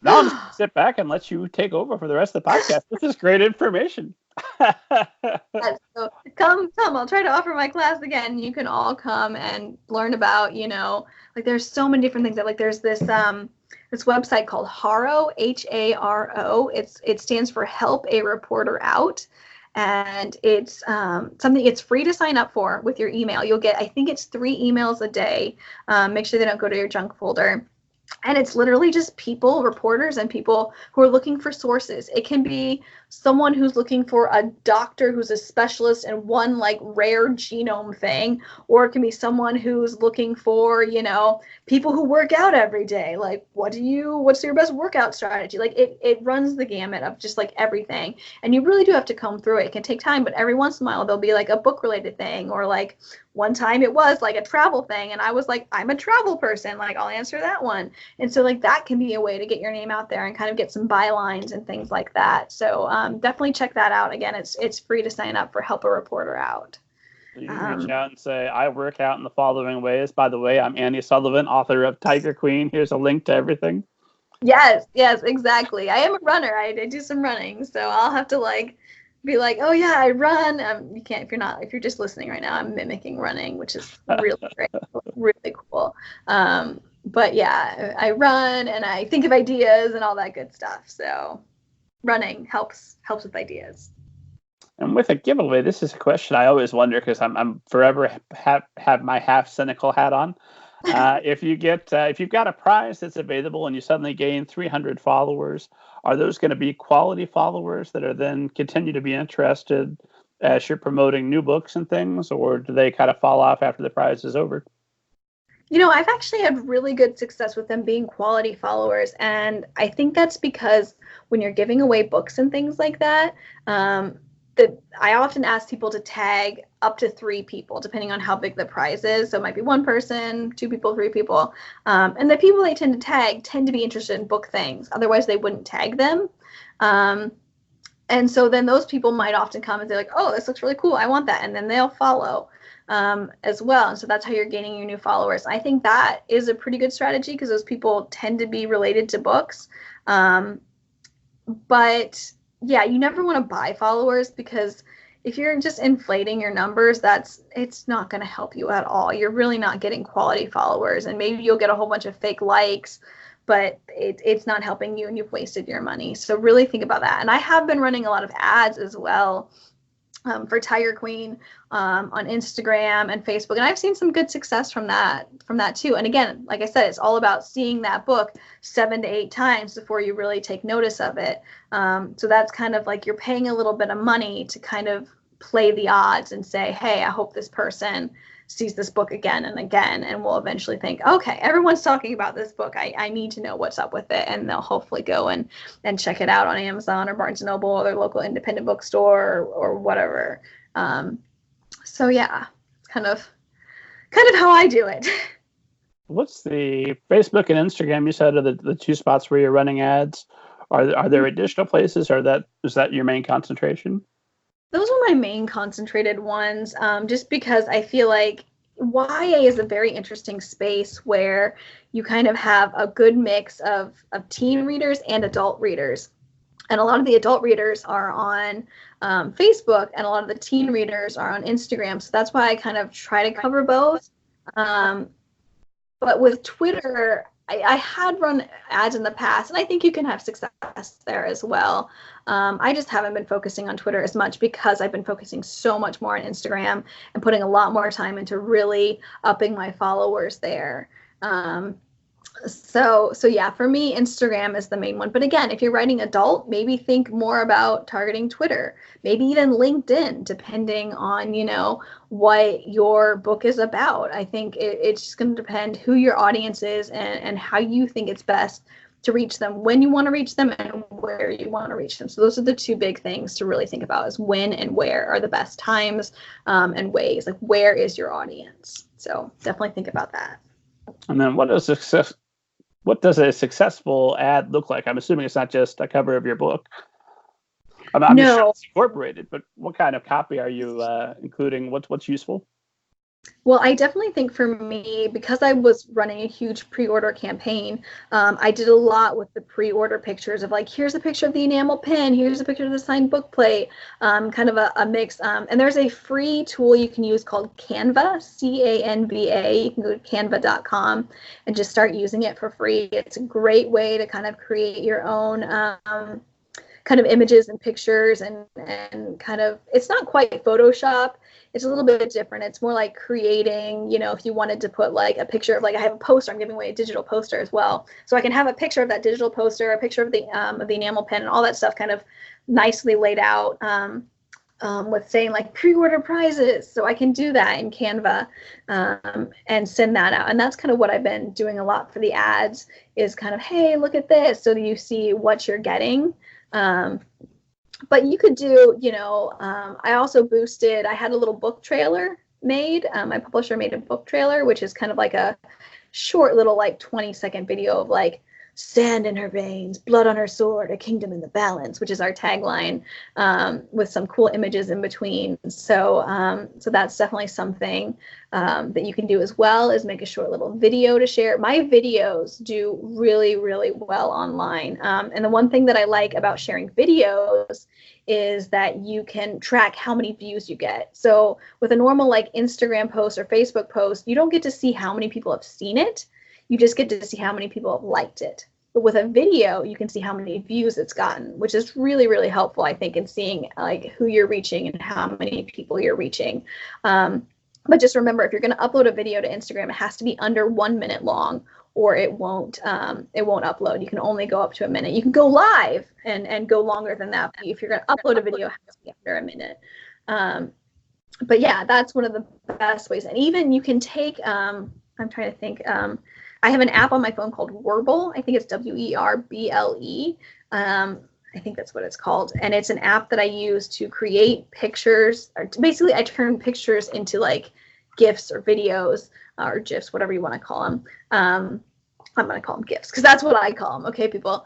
Now I'll just sit back and let you take over for the rest of the podcast. This is great information. So come, I'll try to offer my class again. You can all come and learn about, there's so many different things. There's this website called Haro, Haro. It stands for Help a Reporter Out. And it's something it's free to sign up for with your email. You'll get, I think it's 3 emails a day. Make sure they don't go to your junk folder. And it's literally just people, reporters, and people who are looking for sources. It can be someone who's looking for a doctor who's a specialist in one rare genome thing, or it can be someone who's looking for, people who work out every day. What's your best workout strategy? It runs the gamut of just everything. And you really do have to comb through it. It can take time, but every once in a while there'll be a book related thing, or one time it was a travel thing, and I was I'm a travel person, I'll answer that one. And so that can be a way to get your name out there and kind of get some bylines and things like that. So definitely check that out. Again, it's free to sign up for Help a Reporter Out. You can reach out and say, I work out in the following ways. By the way, I'm Annie Sullivan, author of Tiger Queen. Here's a link to everything. Yes, exactly. I am a runner. I do some running, so I'll have to be oh yeah, I run. You can't if you're just listening right now. I'm mimicking running, which is really great, really cool. But yeah, I run and I think of ideas and all that good stuff. So running helps with ideas. And with a giveaway, this is a question I always wonder, because I'm forever have my half cynical hat on. If you've got a prize that's available and you suddenly gain 300 followers, are those going to be quality followers that are then continue to be interested as you're promoting new books and things, or do they kind of fall off after the prize is over? I've actually had really good success with them being quality followers. And I think that's because when you're giving away books and things like that, I often ask people to tag up to 3 people, depending on how big the prize is. So it might be 1 person, 2 people, 3 people. And the people they tend to tag tend to be interested in book things. Otherwise, they wouldn't tag them. And so then those people might often come and say like, oh, this looks really cool, I want that. And then they'll follow as well. And so that's how you're gaining your new followers. I think that is a pretty good strategy because those people tend to be related to books. But yeah, you never want to buy followers because if you're just inflating your numbers, it's not going to help you at all. You're really not getting quality followers, and maybe you'll get a whole bunch of fake likes, but it's not helping you and you've wasted your money. So really think about that. And I have been running a lot of ads as well for Tiger Queen on Instagram and Facebook. And I've seen some good success from that too. And again, like I said, it's all about seeing that book 7 to 8 times before you really take notice of it. So that's kind of like you're paying a little bit of money to kind of play the odds and say, hey, I hope this person sees this book again and again, and will eventually think, okay, everyone's talking about this book. I need to know what's up with it. And they'll hopefully go and check it out on Amazon or Barnes & Noble or their local independent bookstore or whatever. So yeah, it's kind of how I do it. What's the Facebook and Instagram? You said are the 2 spots where you're running ads. Are there additional places, or is that your main concentration? Those are my main concentrated ones, just because I feel like YA is a very interesting space where you kind of have a good mix of teen readers and adult readers. And a lot of the adult readers are on Facebook, and a lot of the teen readers are on Instagram. So that's why I kind of try to cover both. But with Twitter, I had run ads in the past, and I think you can have success there as well. I just haven't been focusing on Twitter as much because I've been focusing so much more on Instagram and putting a lot more time into really upping my followers there. So yeah, for me, Instagram is the main one. But again, if you're writing adult, maybe think more about targeting Twitter, maybe even LinkedIn, depending on, what your book is about. I think it's just going to depend who your audience is and how you think it's best to reach them, when you want to reach them, and where you want to reach them. So those are the 2 big things to really think about, is when and where are the best times and ways. Like, where is your audience? So definitely think about that. And then what does a successful ad look like? I'm assuming it's not just a cover of your book. I'm No. sure it's incorporated, but what kind of copy are you including? What's useful? Well, I definitely think for me, because I was running a huge pre-order campaign, I did a lot with the pre-order pictures of like, here's a picture of the enamel pin, here's a picture of the signed book plate, kind of a mix. And there's a free tool you can use called Canva, Canva. You can go to canva.com and just start using it for free. It's a great way to kind of create your own kind of images and pictures and kind of, it's not quite Photoshop. It's a little bit different. It's more like creating, if you wanted to put like a picture of, like, I have a poster, I'm giving away a digital poster as well. So I can have a picture of that digital poster, a picture of the enamel pen, and all that stuff kind of nicely laid out with saying like pre-order prizes. So I can do that in Canva and send that out. And that's kind of what I've been doing a lot for the ads, is kind of, hey, look at this, so that you see what you're getting. But you could do, I also boosted, I had a little book trailer made. My publisher made a book trailer, which is kind of like a short little like 20-second video of like, sand in her veins, blood on her sword, a kingdom in the balance, which is our tagline, with some cool images in between. So that's definitely something that you can do as well, is make a short little video to share. My videos do really, really well online. And the one thing that I like about sharing videos is that you can track how many views you get. So with a normal like Instagram post or Facebook post, you don't get to see how many people have seen it. You just get to see how many people have liked it. But with a video, you can see how many views it's gotten, which is really, really helpful, I think, in seeing like who you're reaching and how many people you're reaching. But just remember, if you're going to upload a video to Instagram, it has to be under 1 minute long, or it won't upload. You can only go up to a minute. You can go live and go longer than that. But if you're going to upload a video, it has to be under a minute. But yeah, that's one of the best ways. And even you can take, I'm trying to think, I have an app on my phone called Werble. I think it's Werble. I think that's what it's called. And it's an app that I use to create pictures. Or basically, I turn pictures into like GIFs or videos or GIFs, whatever you want to call them. I'm going to call them GIFs because that's what I call them. Okay, people.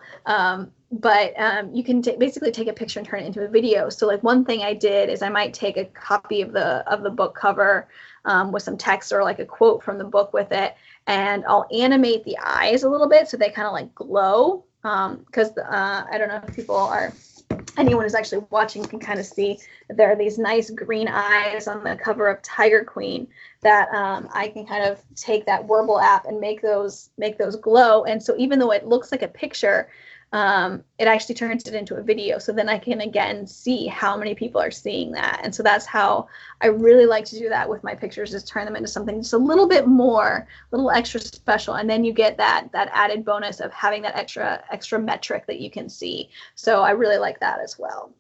But you can basically take a picture and turn it into a video. So like one thing I did is I might take a copy of the book cover with some text or like a quote from the book with it, and I'll animate the eyes a little bit so they kind of like glow. Because I don't know if anyone who's actually watching can kind of see that there are these nice green eyes on the cover of Tiger Queen that I can kind of take that Wordle app and make those glow. And so even though it looks like a picture, it actually turns it into a video. So then I can again see how many people are seeing that. And so that's how I really like to do that with my pictures, is turn them into something just a little bit more, a little extra special. And then you get that added bonus of having that extra metric that you can see. So I really like that as well.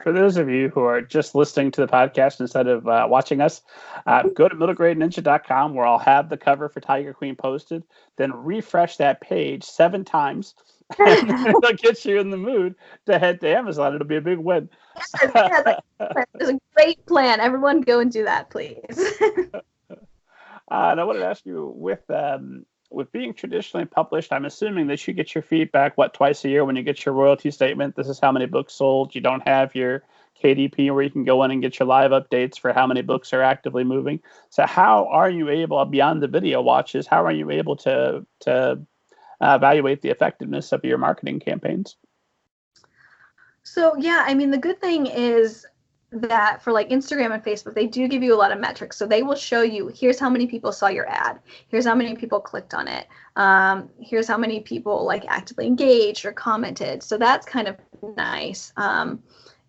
For those of you who are just listening to the podcast instead of watching us, go to middlegradeninja.com where I'll have the cover for Tiger Queen posted. Then refresh that page 7 times, and it'll get you in the mood to head to Amazon. It'll be a big win. Yes, it's a great plan. Everyone go and do that, please. And I wanted to ask you, with being traditionally published, I'm assuming that you get your feedback, twice a year when you get your royalty statement. This is how many books sold. You don't have your KDP where you can go in and get your live updates for how many books are actively moving. So how are you able, beyond the video watches, how are you able to evaluate the effectiveness of your marketing campaigns? So, yeah, I mean, the good thing is that for like Instagram and Facebook, they do give you a lot of metrics. So they will show you, here's how many people saw your ad. Here's how many people clicked on it. Here's how many people like actively engaged or commented. So that's kind of nice,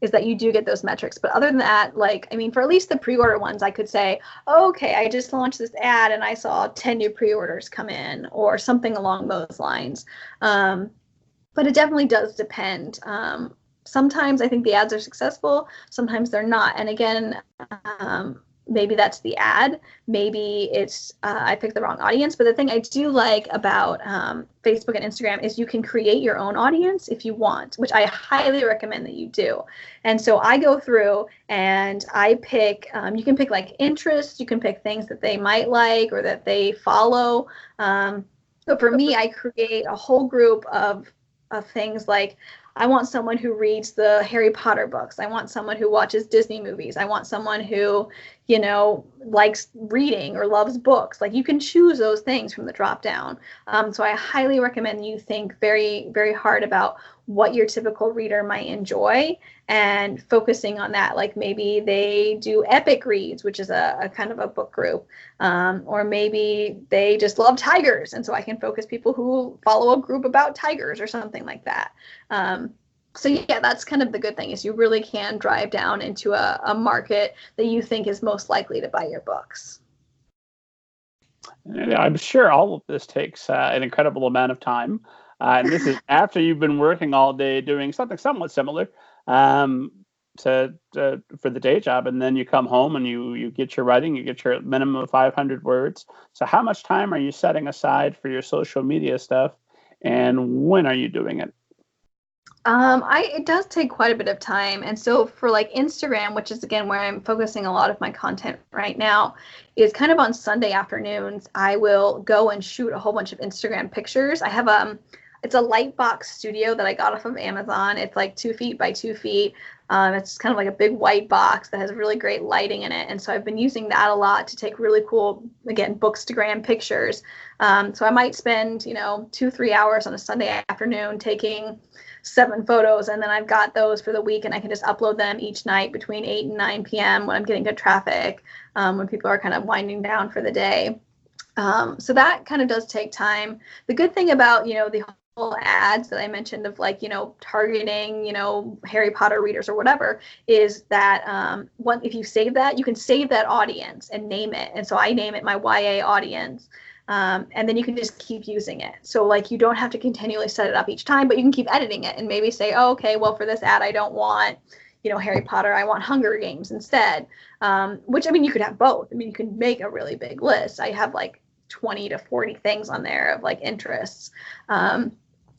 is that you do get those metrics. But other than that, like, I mean, for at least the pre-order ones, I could say, oh, okay, I just launched this ad and I saw 10 new pre-orders come in or something along those lines. But it definitely does depend. Sometimes I think the ads are successful, sometimes they're not. And again, maybe that's the ad, maybe it's I picked the wrong audience. But the thing I do like about Facebook and Instagram is you can create your own audience if you want, which I highly recommend that you do. And so I go through and I pick, you can pick like interests, you can pick things that they might like or that they follow. But for me, I create a whole group of things like, I want someone who reads the Harry Potter books. I want someone who watches Disney movies. I want someone who, likes reading or loves books. Like you can choose those things from the drop down. So I highly recommend you think very, very hard about what your typical reader might enjoy and focusing on that. Like maybe they do epic reads, which is a kind of a book group, or maybe they just love tigers. And so I can focus people who follow a group about tigers or something like that. So yeah, that's kind of the good thing, is you really can drive down into a market that you think is most likely to buy your books. And I'm sure all of this takes an incredible amount of time. And this is after you've been working all day doing something somewhat similar for the day job. And then you come home and you get your writing, you get your minimum of 500 words. So how much time are you setting aside for your social media stuff? And when are you doing it? It does take quite a bit of time. And so for like Instagram, which is again where I'm focusing a lot of my content right now, is kind of on Sunday afternoons, I will go and shoot a whole bunch of Instagram pictures. I have it's a Lightbox studio that I got off of Amazon. It's like 2 feet by 2 feet. It's kind of like a big white box that has really great lighting in it. And so I've been using that a lot to take really cool, again, Bookstagram pictures. So I might spend, 2-3 hours on a Sunday afternoon taking 7 photos, and then I've got those for the week, and I can just upload them each night between 8 and 9 p.m. when I'm getting good traffic, when people are kind of winding down for the day. So that kind of does take time. The good thing about, the whole ads that I mentioned of like, targeting, Harry Potter readers or whatever, is that if you save that, you can save that audience and name it. And so I name it my YA audience. And then you can just keep using it. So like you don't have to continually set it up each time, but you can keep editing it and maybe say, oh, okay, well, for this ad, I don't want, Harry Potter, I want Hunger Games instead. Which, I mean, you could have both. I mean, you can make a really big list. I have like 20 to 40 things on there of like interests.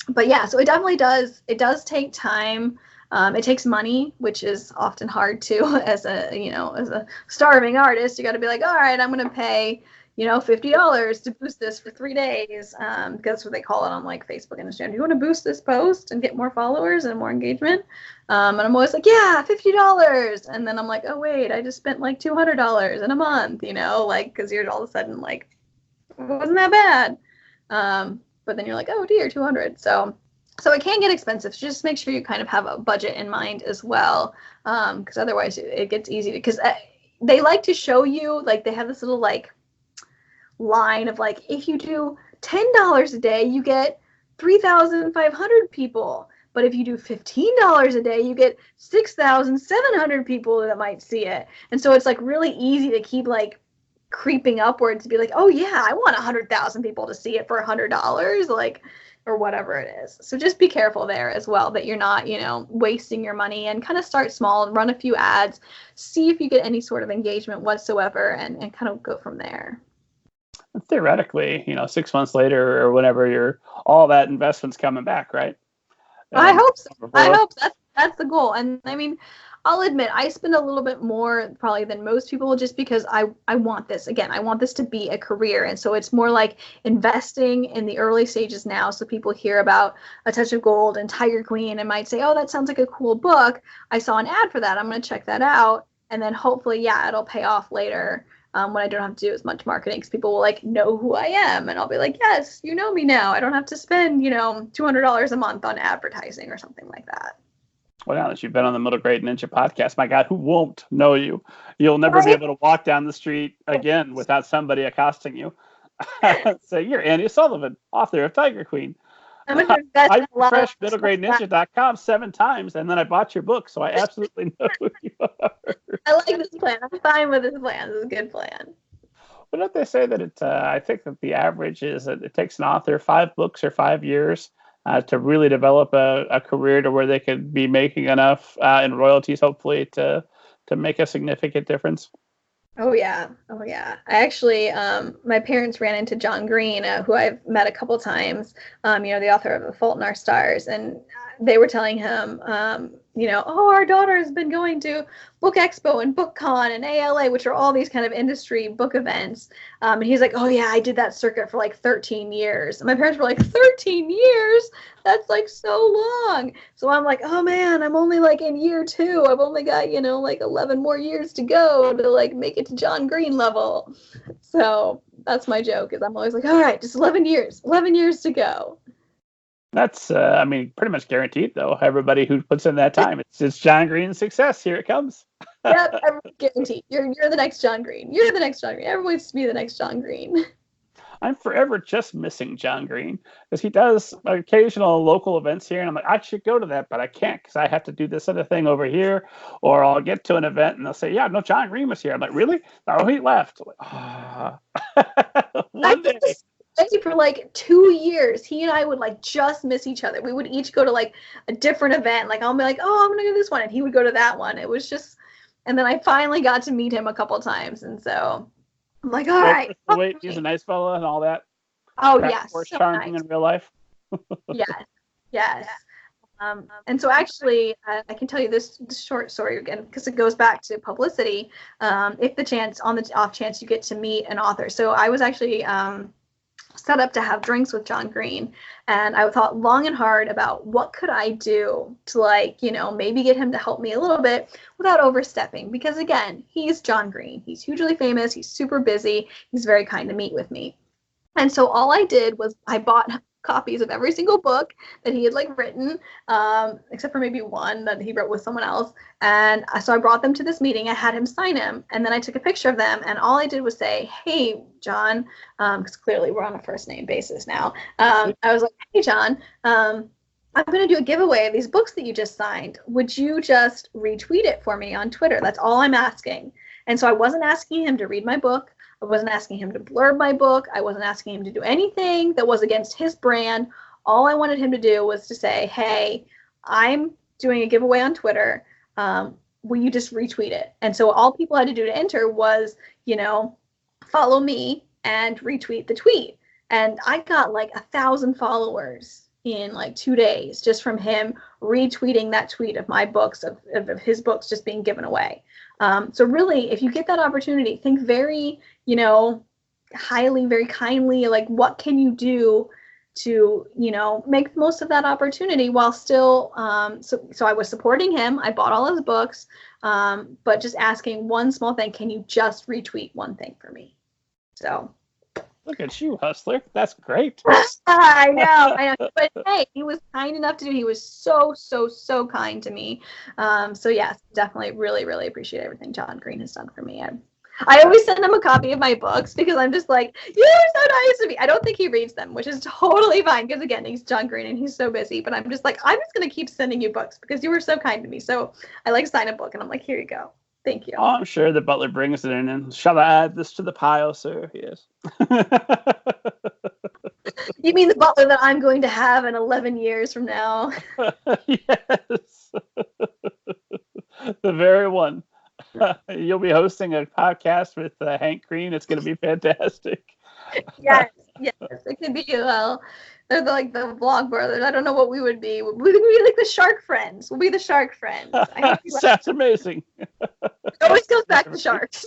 But yeah, so it definitely does. It does take time. It takes money, which is often hard too. As a starving artist, you got to be like, all right, I'm going to pay, $50 to boost this for 3 days. Because that's what they call it on like Facebook and Instagram. Do you want to boost this post and get more followers and more engagement? And I'm always like, yeah, $50. And then I'm like, oh wait, I just spent like $200 in a month. Because you're all of a sudden like, it wasn't that bad. But then you're like, oh dear, 200. So it can get expensive. So just make sure you kind of have a budget in mind as well. Because otherwise it gets easy because they like to show you, like they have this little like line of like, if you do $10 a day, you get 3,500 people. But if you do $15 a day, you get 6,700 people that might see it. And so it's like really easy to keep like creeping upwards to be like, oh yeah, I want 100,000 people to see it for $100, like, or whatever it is. So just be careful there as well that you're not, wasting your money, and kind of start small and run a few ads, see if you get any sort of engagement whatsoever, and kind of go from there. Theoretically, 6 months later or whenever all that investment's coming back, right? I hope so. I hope that's the goal. And I mean, I'll admit I spend a little bit more probably than most people just because I want this. Again, I want this to be a career. And so it's more like investing in the early stages now. So people hear about A Touch of Gold and Tiger Queen and might say, oh, that sounds like a cool book. I saw an ad for that. I'm going to check that out. And then hopefully, yeah, it'll pay off later when I don't have to do as much marketing, because people will like know who I am. And I'll be like, yes, you know me now. I don't have to spend, $200 a month on advertising or something like that. Well, now that you've been on the Middle Grade Ninja podcast, my God, who won't know you? You'll never be able to walk down the street again without somebody accosting you. So you're Annie Sullivan, author of Tiger Queen. I refreshed middlegradeninja.com 7 times, and then I bought your book, so I absolutely know who you are. I like this plan. I'm fine with this plan. This is a good plan. But don't they say that I think that the average is that it takes an author 5 books or 5 years to really develop a career to where they could be making enough in royalties, hopefully, to make a significant difference? Oh yeah. I actually, my parents ran into John Green, who I've met a couple times, the author of The Fault in Our Stars, and they were telling him, oh, our daughter has been going to Book Expo and BookCon and ALA, which are all these kind of industry book events. And he's like, oh yeah, I did that circuit for like 13 years. And my parents were like, 13 years? That's like so long. So I'm like, oh man, I'm only like in year 2. I've only got, like 11 more years to go to like make it to John Green level. So that's my joke, is I'm always like, all right, just 11 years to go. That's, pretty much guaranteed, though. Everybody who puts in that time, it's John Green's success. Here it comes. Yep, guaranteed. You're the next John Green. You're the next John Green. Everyone wants to be the next John Green. I'm forever just missing John Green, because he does occasional local events here, and I'm like, I should go to that, but I can't because I have to do this other thing over here, or I'll get to an event and they'll say, yeah, no, John Green was here. I'm like, really? Oh, he left. I'm like, one day. For like 2 years, he and I would like just miss each other. We would each go to like a different event. Like I'll be like, oh, I'm gonna go to this one, and he would go to that one. It was just, and then I finally got to meet him a couple times, and so I'm like, all right. Wait, he's a nice fella and all that. Oh yes, so charming nice. In real life. Yes. And so actually, I can tell you this short story again, because it goes back to publicity. If on the off chance you get to meet an author. So I was actually set up to have drinks with John Green, and I thought long and hard about what could I do to maybe get him to help me a little bit without overstepping, because again, he's John Green. He's hugely famous. He's super busy. He's very kind to meet with me. And so all I did was I bought copies of every single book that he had written, except for maybe one that he wrote with someone else. And so I brought them to this meeting. I had him sign them, and then I took a picture of them. And all I did was say, hey, John, because clearly we're on a first name basis now. I was like, hey, John, I'm going to do a giveaway of these books that you just signed. Would you just retweet it for me on Twitter? That's all I'm asking. And so I wasn't asking him to read my book. I wasn't asking him to blurb my book. I wasn't asking him to do anything that was against his brand. All I wanted him to do was to say, hey, I'm doing a giveaway on Twitter. Will you just retweet it? And so all people had to do to enter was, follow me and retweet the tweet. And I got 1,000 followers, in like 2 days just from him retweeting that tweet of my books, of his books just being given away. So really, if you get that opportunity, think very, highly, very kindly, like what can you do to, make the most of that opportunity while still, so I was supporting him. I bought all his books, but just asking one small thing, can you just retweet one thing for me? So. Look at you, hustler. That's great. I know. But hey, he was kind enough to do. He was so, so, so kind to me. So yes, definitely really, really appreciate everything John Green has done for me. I always send him a copy of my books because I'm just like, you're so nice to me. I don't think he reads them, which is totally fine because again, he's John Green and he's so busy. But I'm just like, I'm just going to keep sending you books because you were so kind to me. So I like sign a book and I'm like, here you go. Thank you. Oh, I'm sure the butler brings it in and shall I add this to the pile, sir? Yes. You mean the butler that I'm going to have in 11 years from now? Yes. The very one. You'll be hosting a podcast with Hank Green. It's going to be fantastic. Yes, it could be. Well, they're like the vlog brothers. I don't know what we would be. We would be like the shark friends. We'll be the shark friends. That's amazing. It always goes back to sharks.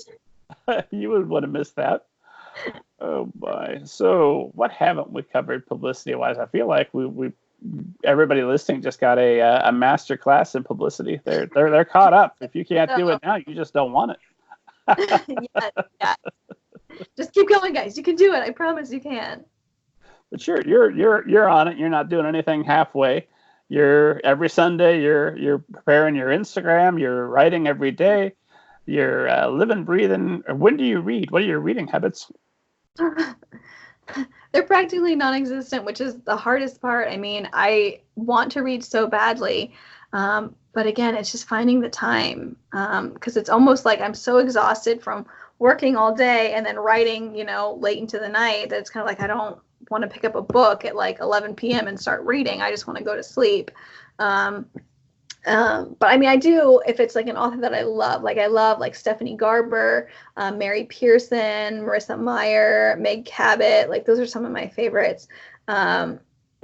You would want to miss that. Oh my! So what haven't we covered publicity-wise? I feel like we everybody listening just got a master class in publicity. They're caught up. If you can't do it now, you just don't want it. Yeah. Just keep going, guys. You can do it. I promise you can. But you're on it. You're not doing anything halfway. You're every Sunday. You're preparing your Instagram. You're writing every day. You're living, breathing. When do you read? What are your reading habits? They're practically non-existent, which is the hardest part. I mean, I want to read so badly, but again, it's just finding the time because it's almost like I'm so exhausted from working all day and then writing, late into the night that it's kind of like I don't want to pick up a book at like 11 p.m. and start reading. I just want to go to sleep. But I mean, I do if it's like an author that I love like Stephanie Garber, Mary Pearson, Marissa Meyer, Meg Cabot, like those are some of my favorites.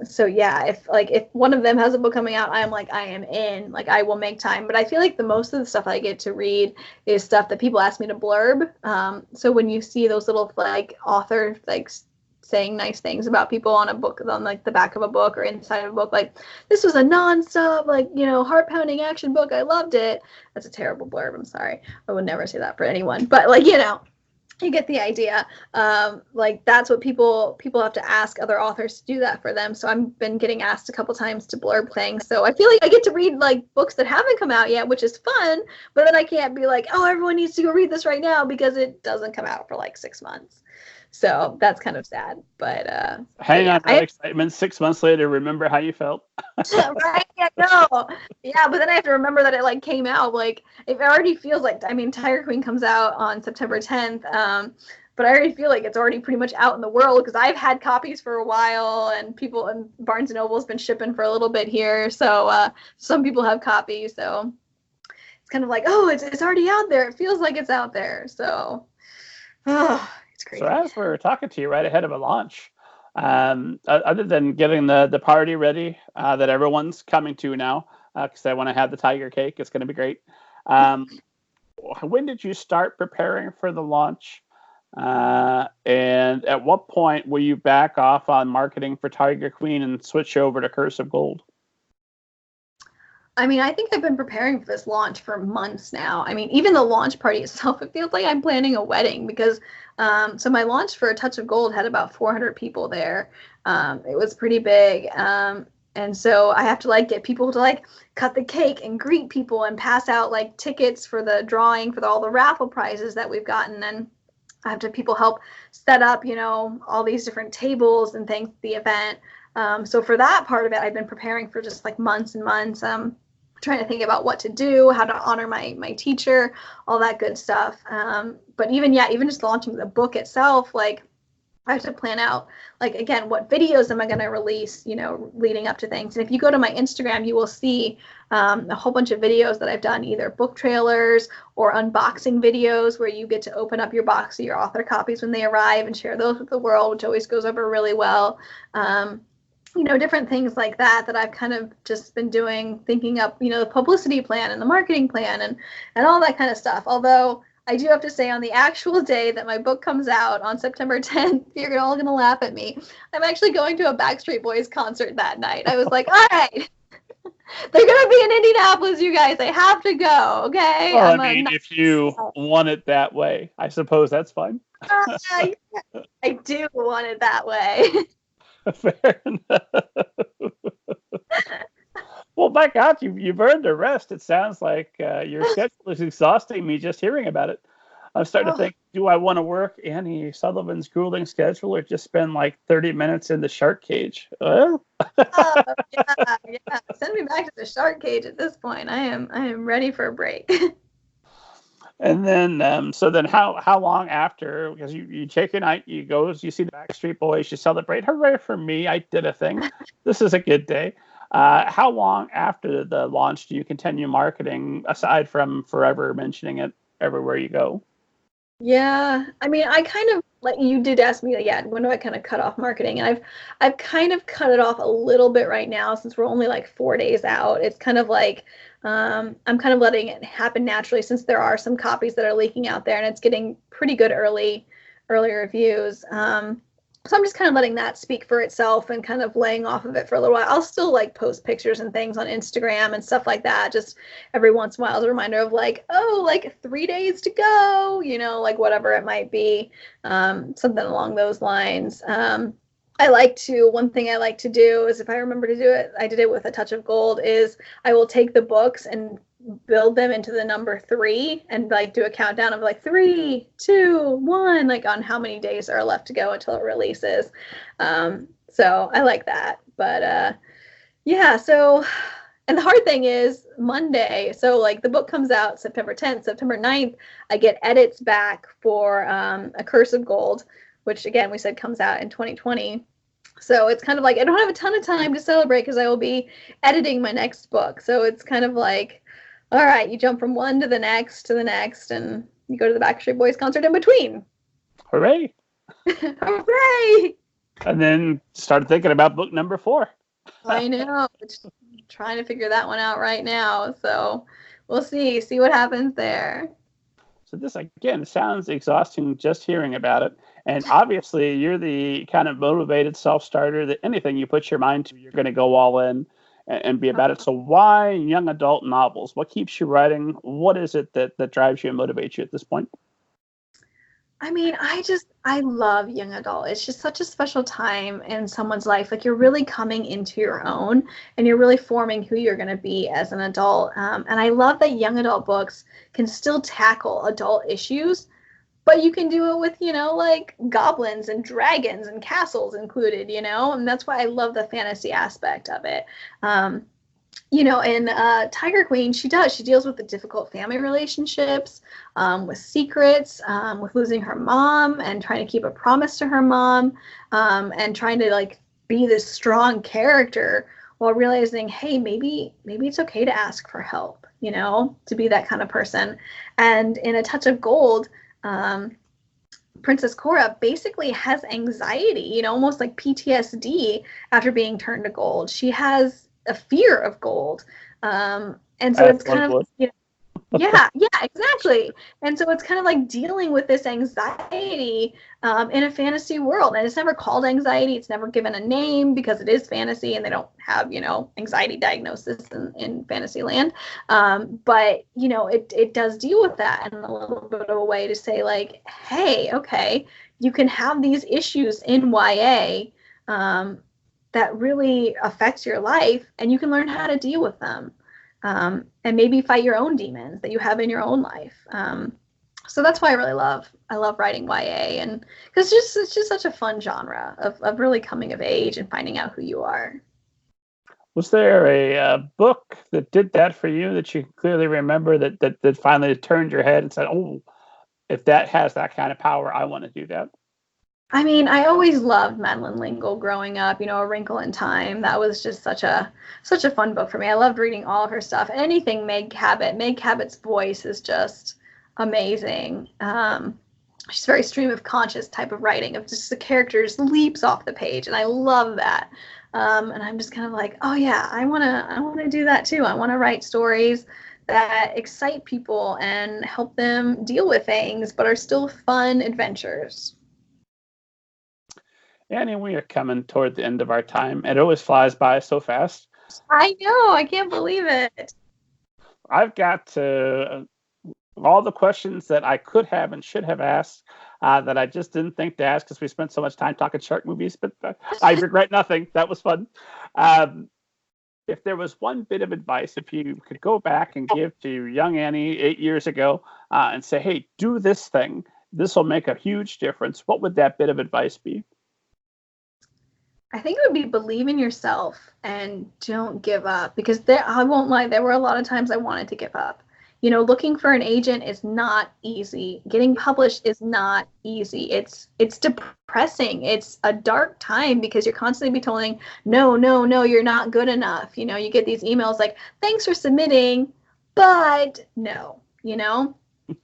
So yeah, if one of them has a book coming out, I am in, like I will make time. But I feel like the most of the stuff I get to read is stuff that people ask me to blurb. So when you see those little like authors like saying nice things about people on a book, on like the back of a book or inside of a book, like this was a nonstop, like, heart pounding action book. I loved it. That's a terrible blurb. I'm sorry. I would never say that for anyone, but like, you get the idea. Like that's what people have to ask other authors to do that for them. So I've been getting asked a couple times to blurb things. So I feel like I get to read like books that haven't come out yet, which is fun, but then I can't be like, oh, everyone needs to go read this right now because it doesn't come out for like 6 months. So that's kind of sad, but hang on to that excitement. 6 months later, remember how you felt. Right? Yeah, no. Yeah, but then I have to remember that it like came out. Like it already feels like, I mean, Tiger Queen comes out on September 10th. But I already feel like it's already pretty much out in the world because I've had copies for a while and people and Barnes & Noble has been shipping for a little bit here. So some people have copies. So it's kind of like, oh, it's already out there. It feels like it's out there. So, it's crazy. So as we're talking to you right ahead of a launch, other than getting the party ready that everyone's coming to now, because I want to have the tiger cake. It's going to be great. When did you start preparing for the launch? And at what point will you back off on marketing for Tiger Queen and switch over to Curse of Gold? I mean, I think I've been preparing for this launch for months now. I mean, even the launch party itself, it feels like I'm planning a wedding because so my launch for A Touch of Gold had about 400 people there. It was pretty big. And so I have to like get people to like cut the cake and greet people and pass out like tickets for the drawing for all the raffle prizes that we've gotten. And I have to people help set up, all these different tables and things at the event. So for that part of it, I've been preparing for just like months and months. Trying to think about what to do, how to honor my teacher, all that good stuff. But even just launching the book itself, like I have to plan out, like, again, what videos am I going to release, leading up to things. And if you go to my Instagram, you will see a whole bunch of videos that I've done, either book trailers or unboxing videos where you get to open up your box of your author copies when they arrive and share those with the world, which always goes over really well. different things like that I've kind of just been doing, thinking up, the publicity plan and the marketing plan and all that kind of stuff. Although I do have to say, on the actual day that my book comes out on September 10th, you're all going to laugh at me. I'm actually going to a Backstreet Boys concert that night. I was like, all right, they're going to be in Indianapolis, you guys. I have to go, okay? Well, if you want it that way, I suppose that's fine. I do want it that way. Fair enough. Well, my God, you've earned a rest. It sounds like your schedule is exhausting me just hearing about it. I'm starting to think, do I want to work Annie Sullivan's grueling schedule or just spend like 30 minutes in the shark cage? Yeah. Send me back to the shark cage at this point. I am ready for a break. And then, so then how long after, because you take a night, you see the Backstreet Boys, you celebrate, hooray for me, I did a thing. This is a good day. How long after the launch do you continue marketing, aside from forever mentioning it everywhere you go? Yeah, I kind of, like, you did ask me, when do I kind of cut off marketing? And I've kind of cut it off a little bit right now, since we're only like 4 days out. It's kind of like, I'm kind of letting it happen naturally, since there are some copies that are leaking out there and it's getting pretty good early reviews. So I'm just kind of letting that speak for itself and kind of laying off of it for a little while. I'll still like post pictures and things on Instagram and stuff like that, just every once in a while as a reminder of like, oh, like 3 days to go, like whatever it might be, something along those lines. One thing I like to do is, if I remember to do it, I did it with A Touch of Gold, is I will take the books and build them into the number 3 and like do a countdown of like 3, 2, 1, like on how many days are left to go until it releases. So I like that. But so, and the hard thing is Monday. So like the book comes out September 10th, September 9th, I get edits back for A Curse of Gold, which again, we said comes out in 2020. So it's kind of like, I don't have a ton of time to celebrate because I will be editing my next book. So it's kind of like, all right, you jump from one to the next, and you go to the Backstreet Boys concert in between. Hooray! Hooray! And then started thinking about book number 4. I know. Just trying to figure that one out right now. So we'll see what happens there. So this, again, sounds exhausting just hearing about it. And obviously, you're the kind of motivated self-starter that anything you put your mind to, you're going to go all in and be about it. So why young adult novels? What keeps you writing? What is it that drives you and motivates you at this point? I love young adult. It's just such a special time in someone's life. Like, you're really coming into your own and you're really forming who you're going to be as an adult. And I love that young adult books can still tackle adult issues, but you can do it with, like goblins and dragons and castles included, and that's why I love the fantasy aspect of it. In Tiger Queen, she deals with the difficult family relationships, with secrets, with losing her mom and trying to keep a promise to her mom, and trying to like be this strong character while realizing, hey, maybe it's okay to ask for help, to be that kind of person. And in A Touch of Gold, Princess Cora basically has anxiety, almost like PTSD after being turned to gold. She has a fear of gold. And so it's kind of, yeah, exactly. And so it's kind of like dealing with this anxiety in a fantasy world. And it's never called anxiety. It's never given a name because it is fantasy and they don't have, anxiety diagnosis in fantasy land. But, it does deal with that in a little bit of a way to say like, hey, okay, you can have these issues in YA that really affects your life and you can learn how to deal with them. And maybe fight your own demons that you have in your own life. So that's why I love writing YA, and because it's just such a fun genre of really coming of age and finding out who you are. Was there a book that did that for you that you clearly remember that finally turned your head and said, oh, if that has that kind of power, I want to do that? I always loved Madeleine L'Engle growing up, A Wrinkle in Time. That was just such a fun book for me. I loved reading all of her stuff. Anything Meg Cabot. Meg Cabot's voice is just amazing. She's very stream of conscious type of writing, of just the characters leaps off the page, and I love that. And I'm just kind of like, oh yeah, I wanna do that too. I wanna write stories that excite people and help them deal with things, but are still fun adventures. Annie, we are coming toward the end of our time. It always flies by so fast. I know, I can't believe it. I've got all the questions that I could have and should have asked that I just didn't think to ask because we spent so much time talking shark movies, but I regret nothing. That was fun. If there was one bit of advice, if you could go back and give to young Annie 8 years ago and say, hey, do this thing, this will make a huge difference, what would that bit of advice be? I think it would be believe in yourself and don't give up, because I won't lie, there were a lot of times I wanted to give up. You know, looking for an agent is not easy. Getting published is not easy. It's depressing. It's a dark time because you're constantly be told, no, you're not good enough. You know, you get these emails like, thanks for submitting, but no, you know?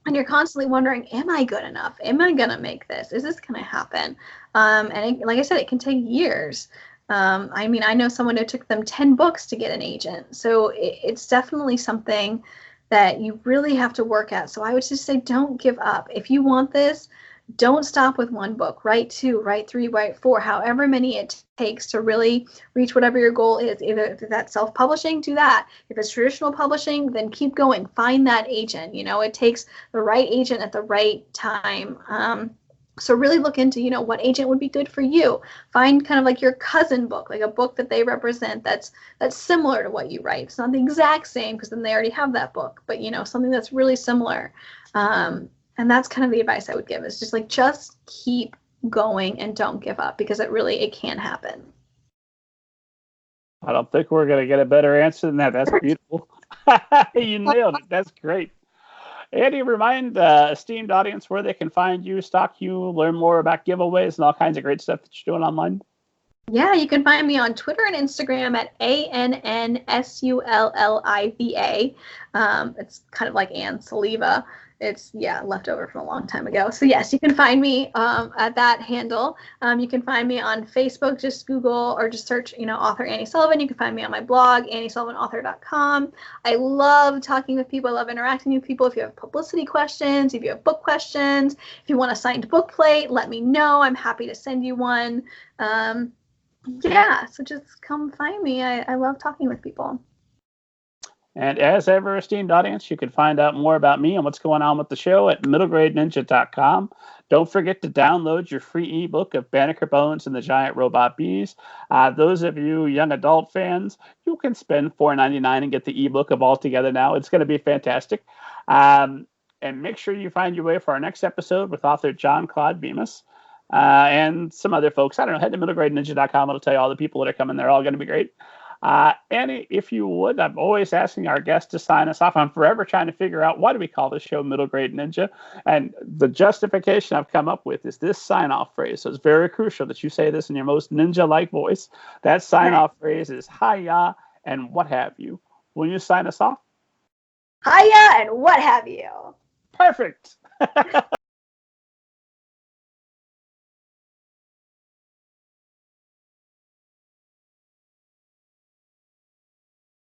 And you're constantly wondering, am I good enough? Am I going to make this? Is this going to happen? Like I said, it can take years. I mean, I know someone who took them 10 books to get an agent. So it's definitely something that you really have to work at. So I would just say, don't give up. If you want this, don't stop with one book. Write 2, write 3, write 4, however many it takes to really reach whatever your goal is. Either if that's self-publishing, do that. If it's traditional publishing, then keep going. Find that agent. You know, it takes the right agent at the right time. So really look into, you know, what agent would be good for you. Find kind of like your cousin book, like a book that they represent that's similar to what you write. It's not the exact same because then they already have that book, but, you know, something that's really similar. And that's kind of the advice I would give, is just keep going and don't give up, because it can happen. I don't think we're going to get a better answer than that. That's beautiful. You nailed it. That's great. Andy, remind esteemed audience where they can find you, stalk you, learn more about giveaways and all kinds of great stuff that you're doing online. Yeah, you can find me on Twitter and Instagram at ANNSULLIVA. It's kind of like Anne Saliva. It's, left over from a long time ago. So yes, you can find me at that handle. You can find me on Facebook. Just Google or just search, author Annie Sullivan. You can find me on my blog, AnnieSullivanAuthor.com. I love talking with people. I love interacting with people. If you have publicity questions, if you have book questions, if you want a signed book plate, let me know. I'm happy to send you one. So just come find me. I love talking with people. And as ever, esteemed audience, you can find out more about me and what's going on with the show at middlegradeninja.com. Don't forget to download your free ebook of Banneker Bones and the Giant Robot Bees. Those of you young adult fans, you can spend $4.99 and get the ebook of All Together Now. It's going to be fantastic. And make sure you find your way for our next episode with author John Claude Bemis. And some other folks. I don't know, head to middlegradeninja.com. It'll tell you all the people that are coming. They're all going to be great. Annie, if you would, I'm always asking our guests to sign us off. I'm forever trying to figure out, why do we call this show Middle Grade Ninja? And the justification I've come up with is this sign-off phrase. So it's very crucial that you say this in your most ninja-like voice. That sign-off phrase is hiya and what have you. Will you sign us off? Hiya and what have you. Perfect.